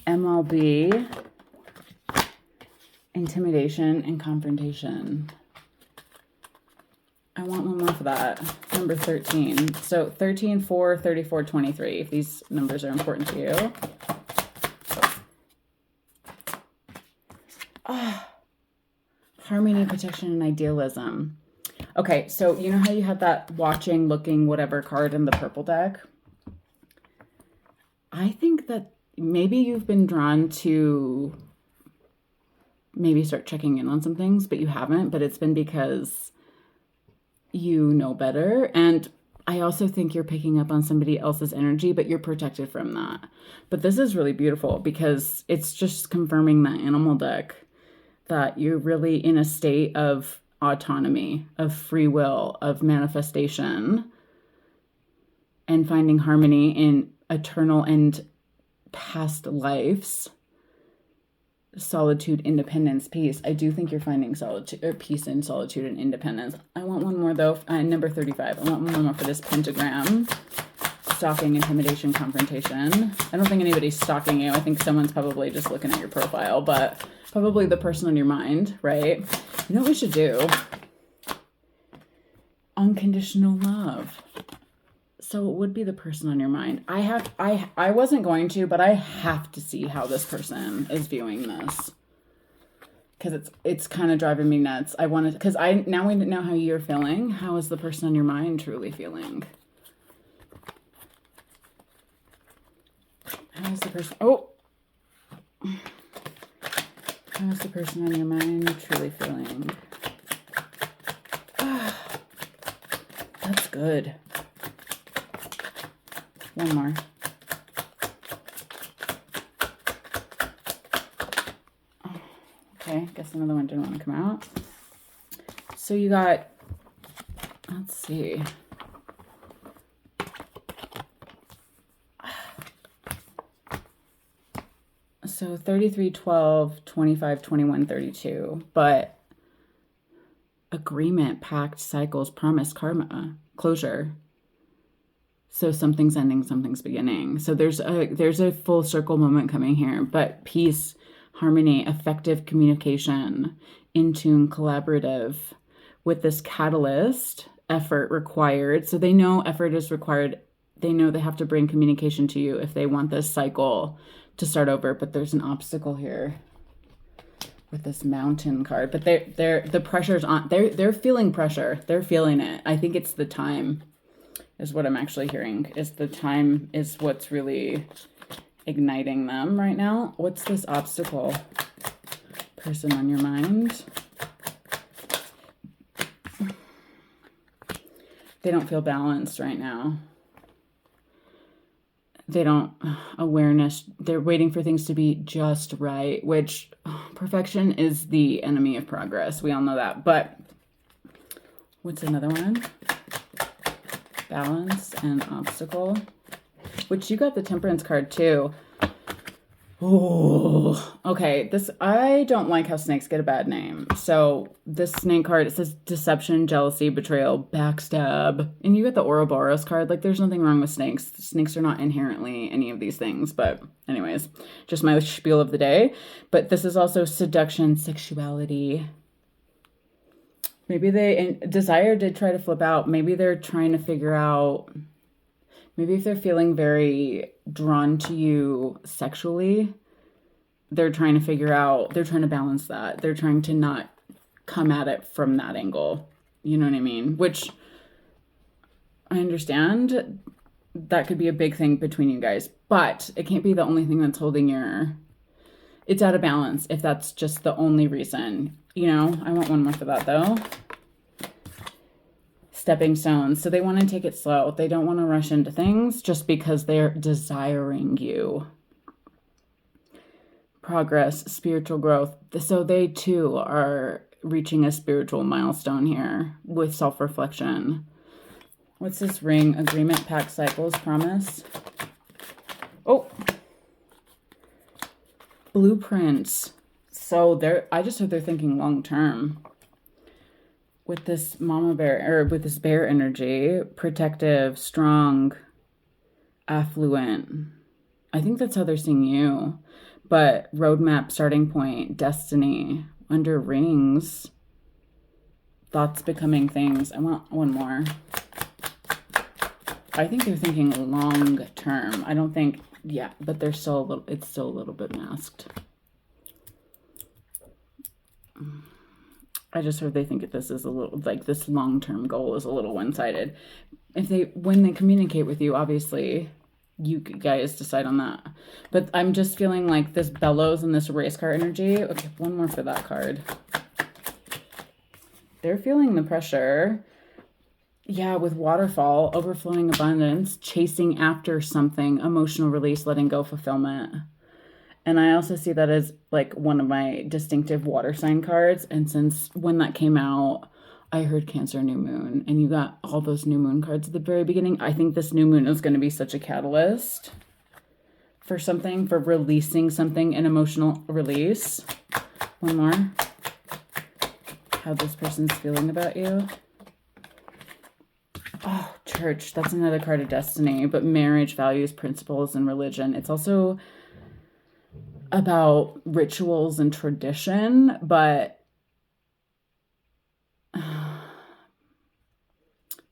MLB, intimidation, and confrontation. I want one more for that. Number 13. So 13, 4, 34, 23, if these numbers are important to you. Harmony, protection, and idealism. Okay, so you know how you had that watching, looking, whatever card in the purple deck? I think that maybe you've been drawn to maybe start checking in on some things, but you haven't, but it's been because you know better. And I also think you're picking up on somebody else's energy, but you're protected from that. But this is really beautiful because it's just confirming that animal deck, that you're really in a state of autonomy, of free will, of manifestation, and finding harmony in eternal and past lives. Solitude, independence, peace. I do think you're finding solitude or peace in solitude and independence. I want one more though. Number 35. I want one more for this pentagram. Stalking, intimidation, confrontation. I don't think anybody's stalking you. I think someone's probably just looking at your profile, but probably the person on your mind, right? You know what we should do? Unconditional love. So it would be the person on your mind. I wasn't going to, but I have to see how this person is viewing this. Because it's kind of driving me nuts. I want to, because now we know how you're feeling. How is the person on your mind truly feeling? How is the person, how is the person on your mind truly feeling? That's good. One more. Okay, guess another one didn't want to come out. So you got, let's see. So 33, 12, 25, 21, 32. But agreement, pact, cycles, promise, karma, closure. So something's ending, something's beginning. So there's a full circle moment coming here. But peace, harmony, effective communication, in tune, collaborative, with this catalyst, effort required. So they know effort is required. They know they have to bring communication to you if they want this cycle to start over. But there's an obstacle here with this mountain card. But the pressure's on. They're feeling pressure. They're feeling it. I think it's the time is what I'm actually hearing. Is the time is what's really igniting them right now. What's this obstacle? Person on your mind. They don't feel balanced right now. They don't, awareness, they're waiting for things to be just right, which perfection is the enemy of progress. We all know that. But what's another one? Balance and obstacle, which you got the temperance card too. Oh, okay. I don't like how snakes get a bad name. So this snake card, it says deception, jealousy, betrayal, backstab. And you get the Ouroboros card. Like, there's nothing wrong with snakes. Snakes are not inherently any of these things. But anyways, just my spiel of the day. But this is also seduction, sexuality. Maybe desire did try to flip out. Maybe they're trying to figure out, maybe if they're feeling very drawn to you sexually, they're trying to figure out, they're trying to balance that. They're trying to not come at it from that angle. You know what I mean? Which I understand that could be a big thing between you guys, but it can't be the only thing that's holding it's out of balance if that's just the only reason. You know, I want one more for that though. Stepping stones. So they want to take it slow. They don't want to rush into things just because they're desiring you. Progress, spiritual growth. So they too are reaching a spiritual milestone here with self-reflection. What's this ring? Agreement, pact, cycles, promise. Oh, blueprints. So I just hope they're thinking long term. With this mama bear, or with this bear energy, protective, strong, affluent. I think that's how they're seeing you. But roadmap, starting point, destiny, under rings, thoughts becoming things. I want one more. I think they're thinking long term. I don't think, yeah, but they're still a little, it's still a little bit masked. I just heard they think this is a little, like this long-term goal is a little one-sided. When they communicate with you, obviously, you guys decide on that. But I'm just feeling like this bellows and this race car energy. Okay, one more for that card. They're feeling the pressure. Yeah, with waterfall, overflowing abundance, chasing after something, emotional release, letting go, fulfillment. And I also see that as like one of my distinctive water sign cards. And since when that came out, I heard Cancer New Moon, and you got all those new moon cards at the very beginning. I think this new moon is going to be such a catalyst for something, for releasing something, an emotional release. One more. How this person's feeling about you. Oh, church. That's another card of destiny. But marriage, values, principles, and religion. It's also about rituals and tradition, but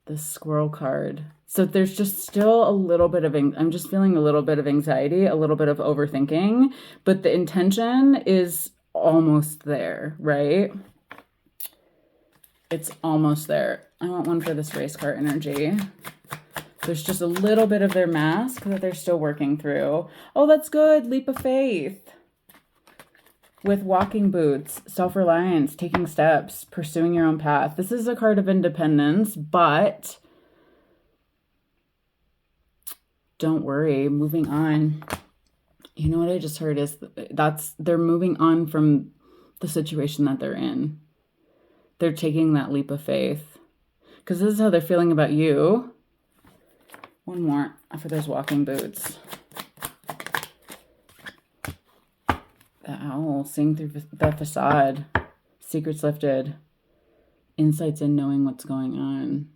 the squirrel card. So there's just still a little bit of, I'm just feeling a little bit of anxiety, a little bit of overthinking, but the intention is almost there, right? It's almost there. I want one for this race car energy. There's just a little bit of their mask that they're still working through. Oh, that's good. Leap of faith. With walking boots, self-reliance, taking steps, pursuing your own path. This is a card of independence, but don't worry, moving on. You know what I just heard is they're moving on from the situation that they're in. They're taking that leap of faith. Because this is how they're feeling about you. One more for those walking boots. The owl, seeing through the facade. Secrets lifted. Insights in knowing what's going on.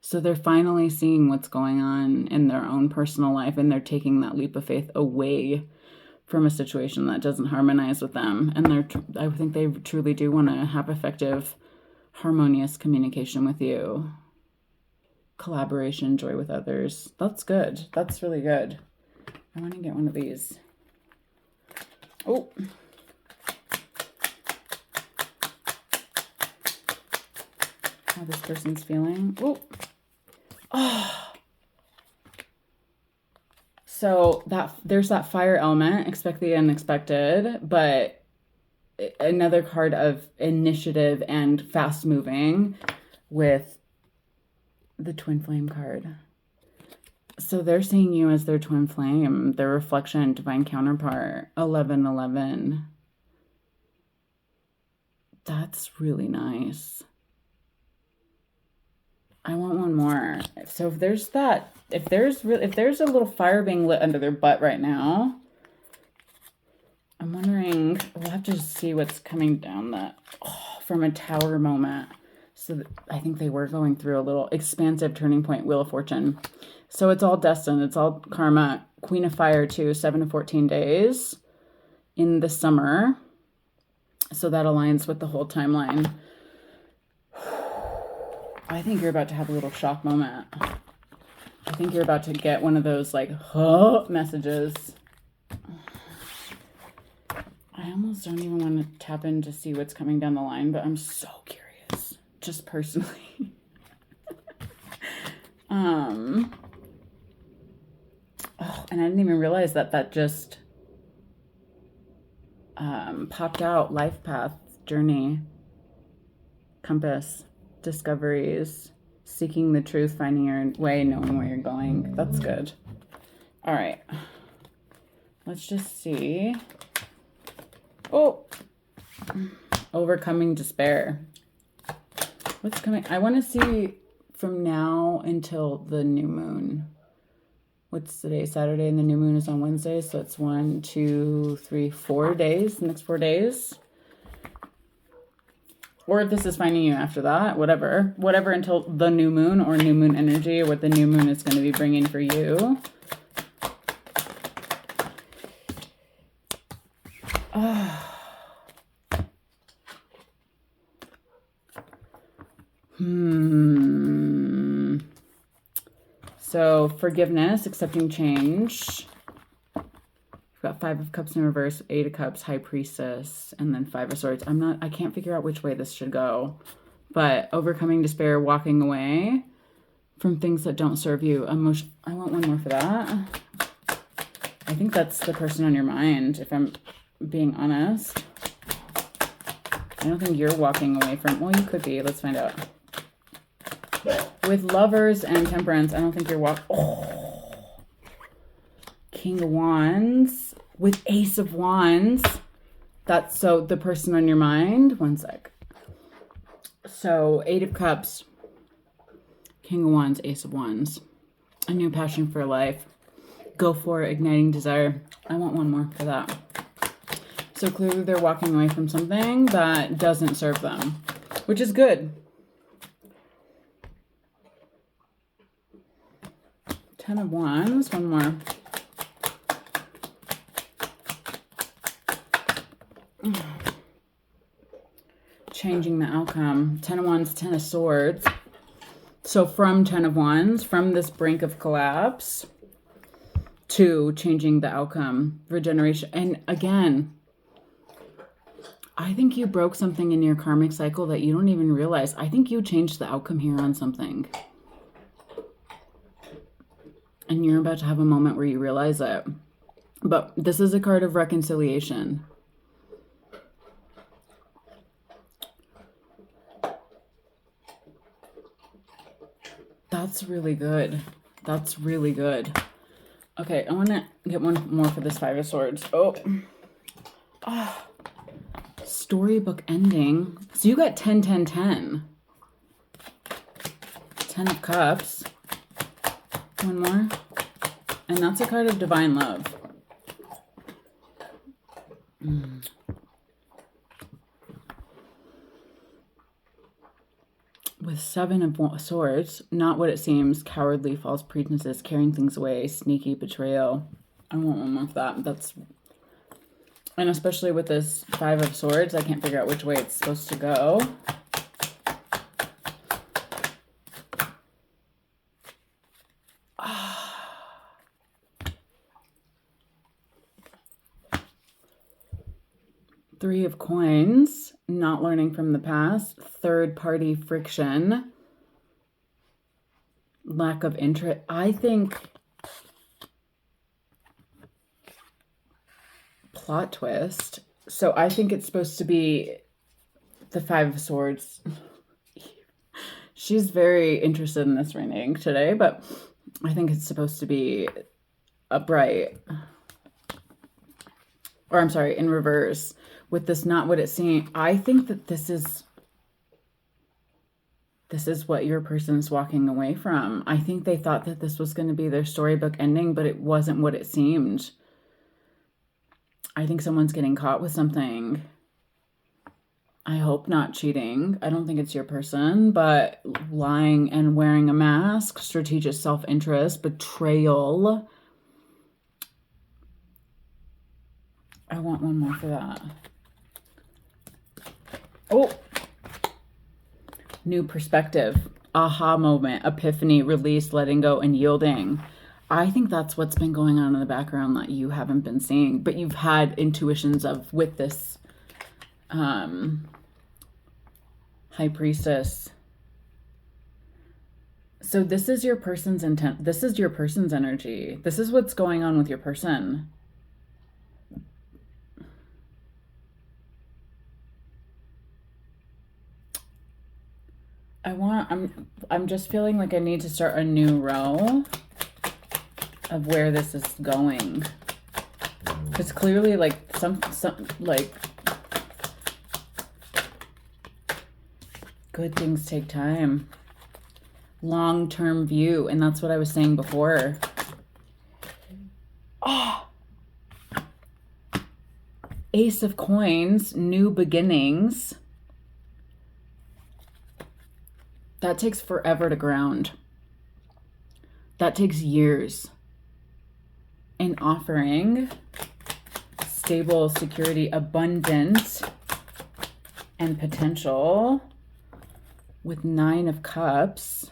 So they're finally seeing what's going on in their own personal life, and they're taking that leap of faith away from a situation that doesn't harmonize with them. And I think they truly do want to have effective, harmonious communication with you. Collaboration, joy with others. That's good. That's really good. I want to get one of these. Oh. How this person's feeling. Oh. So there's that fire element, expect the unexpected, but another card of initiative and fast moving with the twin flame card. So they're seeing you as their twin flame, their reflection, divine counterpart, 1111. That's really nice. I want one more. So if there's a little fire being lit under their butt right now, I'm wondering, we'll have to see what's coming down from a tower moment. So I think they were going through a little expansive turning point, Wheel of Fortune. So it's all destined. It's all karma. Queen of Fire too, 7 to 14 days in the summer. So that aligns with the whole timeline. I think you're about to have a little shock moment. I think you're about to get one of those like, huh, messages. I almost don't even want to tap in to see what's coming down the line, but I'm so curious, just personally. And I didn't even realize that just popped out. Life path, journey, compass, discoveries, seeking the truth, finding your way, knowing where you're going. That's good. All right. Let's just see. Oh, overcoming despair. What's coming? I want to see from now until the new moon. What's today? Saturday, and the new moon is on Wednesday. So it's 1, 2, 3, 4 days. The next 4 days. Or if this is finding you after that, whatever until the new moon or new moon energy, or what the new moon is going to be bringing for you. Oh. So forgiveness, accepting change. We've got 5 of Cups in reverse, 8 of Cups, High Priestess, and then 5 of Swords. I can't figure out which way this should go. But overcoming despair, walking away from things that don't serve you. I want one more for that. I think that's the person on your mind, if I'm being honest. I don't think you're walking away from... Well, you could be. Let's find out. With Lovers and Temperance, I don't think you're King of Wands. With Ace of Wands. That's so the person on your mind. One sec. So, 8 of Cups. King of Wands, Ace of Wands. A new passion for life. Go for it, igniting desire. I want one more for that. So clearly they're walking away from something that doesn't serve them, which is good. 10 of Wands, one more. Changing the outcome. 10 of Wands, 10 of Swords. So from 10 of Wands, from this brink of collapse to changing the outcome, regeneration. And again, I think you broke something in your karmic cycle that you don't even realize. I think you changed the outcome here on something. And you're about to have a moment where you realize it. But this is a card of reconciliation. That's really good. That's really good. Okay, I want to get one more for this 5 of Swords. Storybook ending. So you got 10, 10, 10. 10 of Cups. One more. And that's a card of divine love. With 7 of Swords, not what it seems, cowardly, false pretenses, carrying things away, sneaky betrayal. I want one more of that. And especially with this 5 of Swords, I can't figure out which way it's supposed to go. Three of Coins, not learning from the past, third-party friction, lack of interest. I think plot twist. So I think it's supposed to be the 5 of Swords. She's very interested in this reading today, but I think it's supposed to be upright. Or I'm sorry, in reverse. With this not what it seems. I think that this is what your person's walking away from. I think they thought that this was going to be their storybook ending, but it wasn't what it seemed. I think someone's getting caught with something. I hope not cheating. I don't think it's your person, but lying and wearing a mask, strategic self-interest, betrayal. I want one more for that. Oh, new perspective, aha moment, epiphany, release, letting go, and yielding. I think that's what's been going on in the background that you haven't been seeing, but you've had intuitions of with this High Priestess. So this is your person's intent. This is your person's energy. This is what's going on with your person. I'm just feeling like I need to start a new row of where this is going. Because clearly like some like good things take time. Long-term view, and that's what I was saying before. Oh. Ace of Coins, new beginnings. That takes forever to ground. That takes years. And offering stable, security, abundant, and potential with 9 of Cups.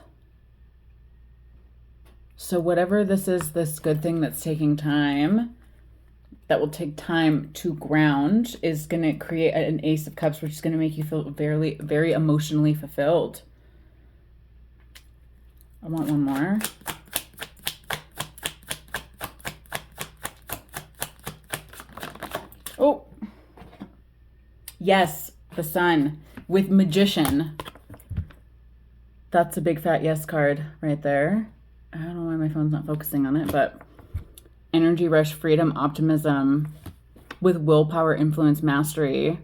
So whatever this is, this good thing that's taking time, that will take time to ground, is going to create an Ace of Cups, which is going to make you feel very, very emotionally fulfilled. I want one more. Oh, yes, the Sun with Magician. That's a big fat yes card right there. I don't know why my phone's not focusing on it, but energy rush, freedom, optimism with willpower, influence, mastery,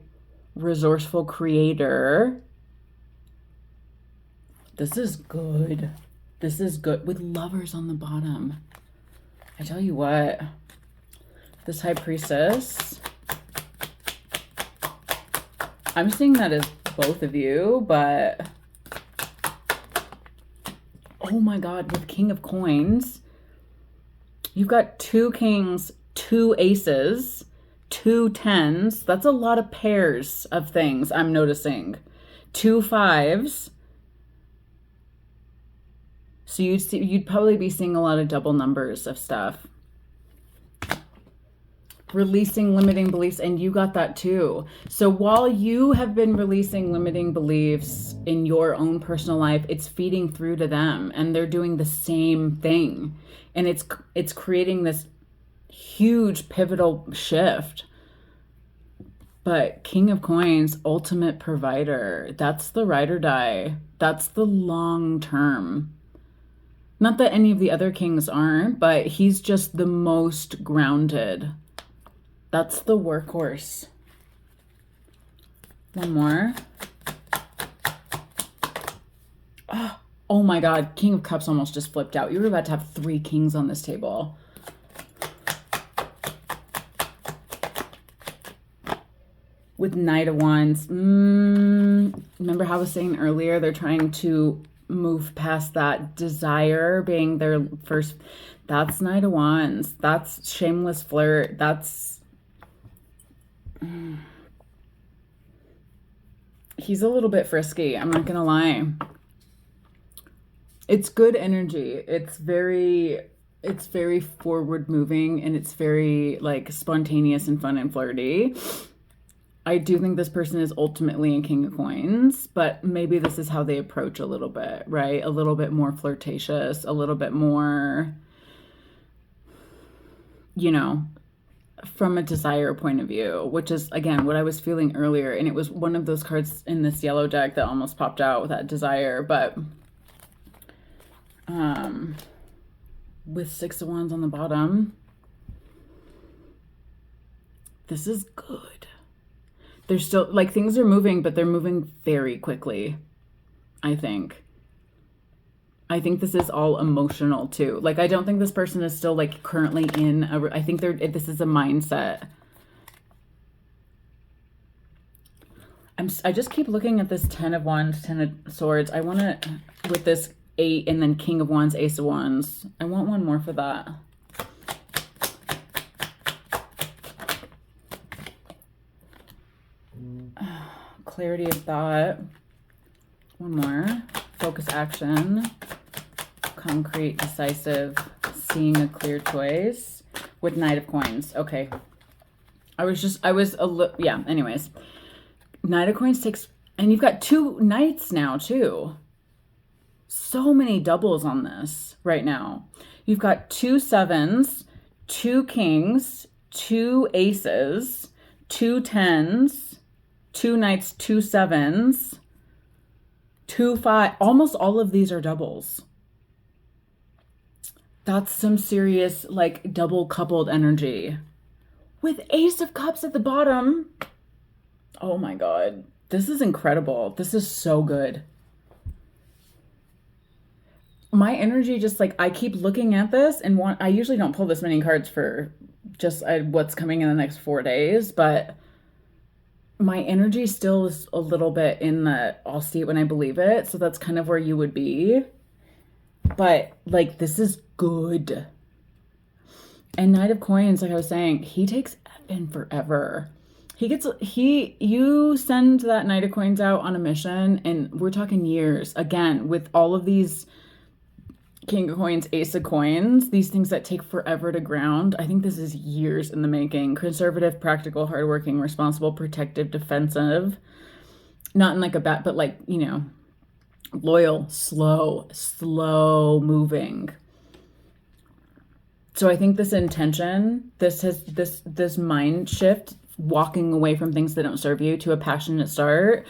resourceful creator. This is good. This is good with Lovers on the bottom. I tell you what, this High Priestess, I'm seeing that as both of you, but oh my God, with King of Coins, you've got 2 kings, 2 aces, 2 tens. That's a lot of pairs of things I'm noticing. 2 fives. So you'd probably be seeing a lot of double numbers of stuff. Releasing limiting beliefs, and you got that too. So while you have been releasing limiting beliefs in your own personal life, it's feeding through to them, and they're doing the same thing, and it's creating this huge pivotal shift. But King of Coins, ultimate provider, that's the ride or die. That's the long term. Not that any of the other kings aren't, but he's just the most grounded. That's the workhorse. One more. Oh my God, King of Cups almost just flipped out. You were about to have 3 kings on this table. With Knight of Wands. Remember how I was saying earlier, they're trying to move past that desire being their first. That's Knight of Wands. That's shameless flirt. That's... He's a little bit frisky, I'm not gonna lie. It's good energy. It's very forward moving, and it's very like spontaneous and fun and flirty. I do think this person is ultimately a King of Coins, but maybe this is how they approach a little bit, right? A little bit more flirtatious, a little bit more, you know, from a desire point of view, which is, again, what I was feeling earlier. And it was one of those cards in this yellow deck that almost popped out with that desire. But with 6 of Wands on the bottom, this is good. There's still, like, things are moving, but they're moving very quickly, I think. I think this is all emotional too. Like, I don't think this person is still like currently in a, I think this is a mindset. I just keep looking at this 10 of Wands, 10 of Swords. I want to, with this 8 and then King of Wands, Ace of Wands. I want one more for that. Clarity of thought. One more. Focus action. Concrete, decisive, seeing a clear choice with Knight of Coins. Okay. Yeah, anyways. Knight of Coins takes, and you've got 2 knights now too. So many doubles on this right now. You've got 2 sevens, 2 kings, 2 aces, 2 tens, 2 knights, 2 sevens, 2 5. Almost all of these are doubles. That's some serious, like, double coupled energy. With Ace of Cups at the bottom. Oh my God. This is incredible. This is so good. My energy just, like, I keep looking at this and I usually don't pull this many cards for just what's coming in the next 4 days, but my energy still is a little bit in the I'll see it when I believe it. So that's kind of where you would be. But, like, this is good. And Knight of Coins, like I was saying, he takes effing forever. You send that Knight of Coins out on a mission, and we're talking years. Again, with all of these King of Coins, Ace of Coins, these things that take forever to ground. I think this is years in the making. Conservative, practical, hardworking, responsible, protective, defensive. Not in like a bad, but like, loyal, slow moving. So I think this intention, this mind shift, walking away from things that don't serve you to a passionate start,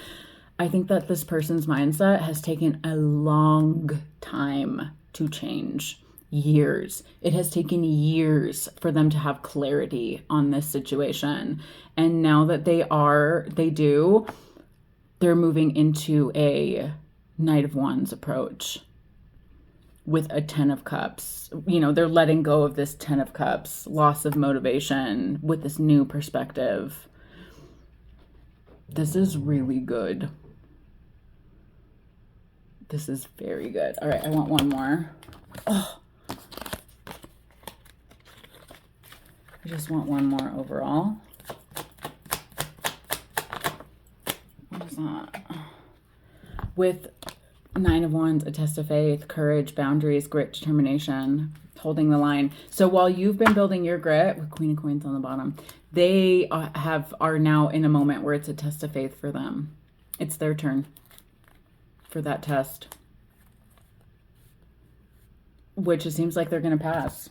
I think that this person's mindset has taken a long time to change. Years. It has taken years for them to have clarity on this situation. And now that they're moving into a Knight of Wands approach with a 10 of Cups. They're letting go of this 10 of Cups, loss of motivation with this new perspective. This is really good. This is very good. All right, I want one more. Oh. I just want one more overall. What is that? With 9 of Wands, a test of faith, courage, boundaries, grit, determination, holding the line. So while you've been building your grit with Queen of Coins on the bottom, they are now in a moment where it's a test of faith for them. It's their turn for that test, which it seems like they're going to pass,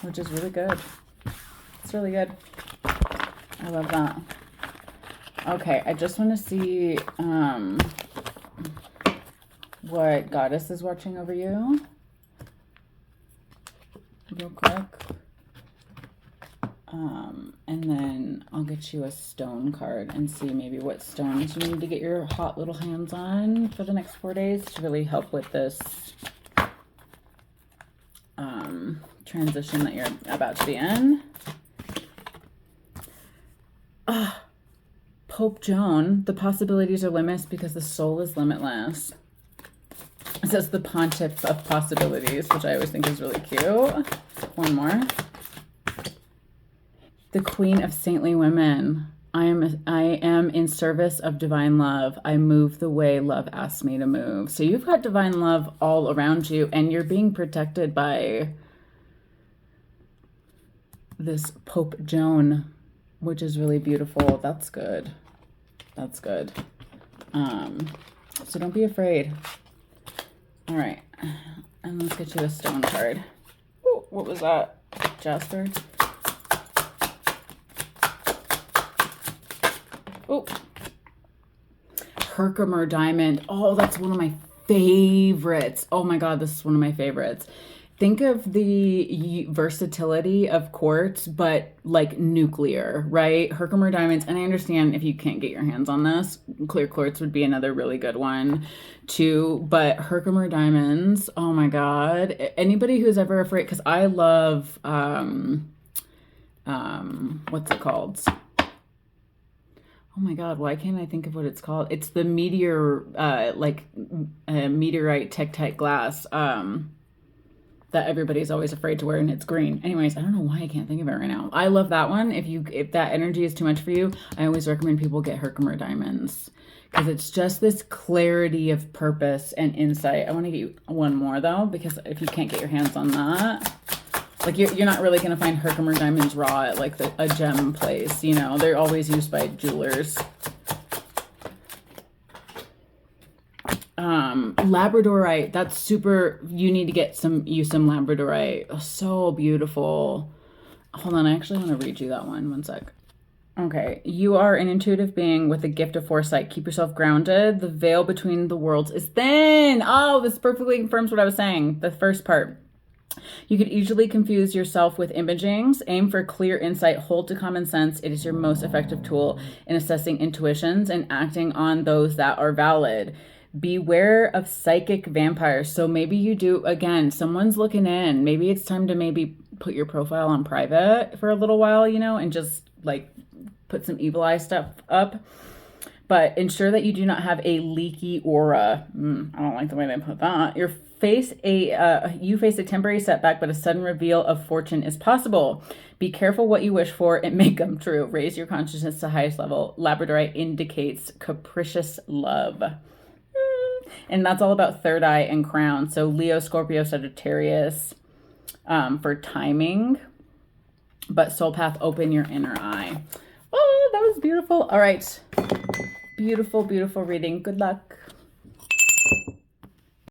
which is really good. It's really good. I love that. Okay, I just want to see what Goddess is watching over you real quick. And then I'll get you a stone card and see maybe what stones you need to get your hot little hands on for the next 4 days to really help with this transition that you're about to be in. Pope Joan, the possibilities are limitless because the soul is limitless. It says the Pontiff of Possibilities, which I always think is really cute. One more. The Queen of Saintly Women. I am in service of divine love. I move the way love asks me to move. So you've got divine love all around you, and you're being protected by this Pope Joan, which is really beautiful. That's good. That's good. So don't be afraid. All right. And let's get you a stone card. Ooh, what was that? Jasper? Oh, Herkimer Diamond. Oh, that's one of my favorites. Oh my God, this is one of my favorites. Think of the versatility of quartz, but like nuclear, right? Herkimer Diamonds. And I understand if you can't get your hands on this, clear quartz would be another really good one too. But Herkimer Diamonds, oh my God. Anybody who's ever afraid, because I love, what's it called? Oh my God, why can't I think of what it's called? It's the meteorite Tektite glass that everybody's always afraid to wear, and it's green. Anyways, I don't know why I can't think of it right now. I love that one. If that energy is too much for you, I always recommend people get Herkimer Diamonds because it's just this clarity of purpose and insight. I want to get you one more though, because if you can't get your hands on that, like you're not really going to find Herkimer Diamonds raw at like a gem place, they're always used by jewelers. Labradorite, that's super, you need to get some Labradorite. Oh, so beautiful. Hold on, I actually want to read you that one sec. Okay, you are an intuitive being with a gift of foresight. Keep yourself grounded. The veil between the worlds is thin. Oh, this perfectly confirms what I was saying, the first part. You could easily confuse yourself with imagings. Aim for clear insight. Hold to common sense. It is your most effective tool in assessing intuitions and acting on those that are valid. Beware of psychic vampires. So maybe you do, again, someone's looking in. Maybe it's time to maybe put your profile on private for a little while, and just like put some evil eye stuff up. But ensure that you do not have a leaky aura. I don't like the way they put that. You face a temporary setback, but a sudden reveal of fortune is possible. Be careful what you wish for; it may come true. Raise your consciousness to highest level. Labradorite indicates capricious love. And that's all about third eye and crown. So Leo, Scorpio, Sagittarius for timing. But soul path, open your inner eye. Oh, that was beautiful. All right. Beautiful, beautiful reading. Good luck.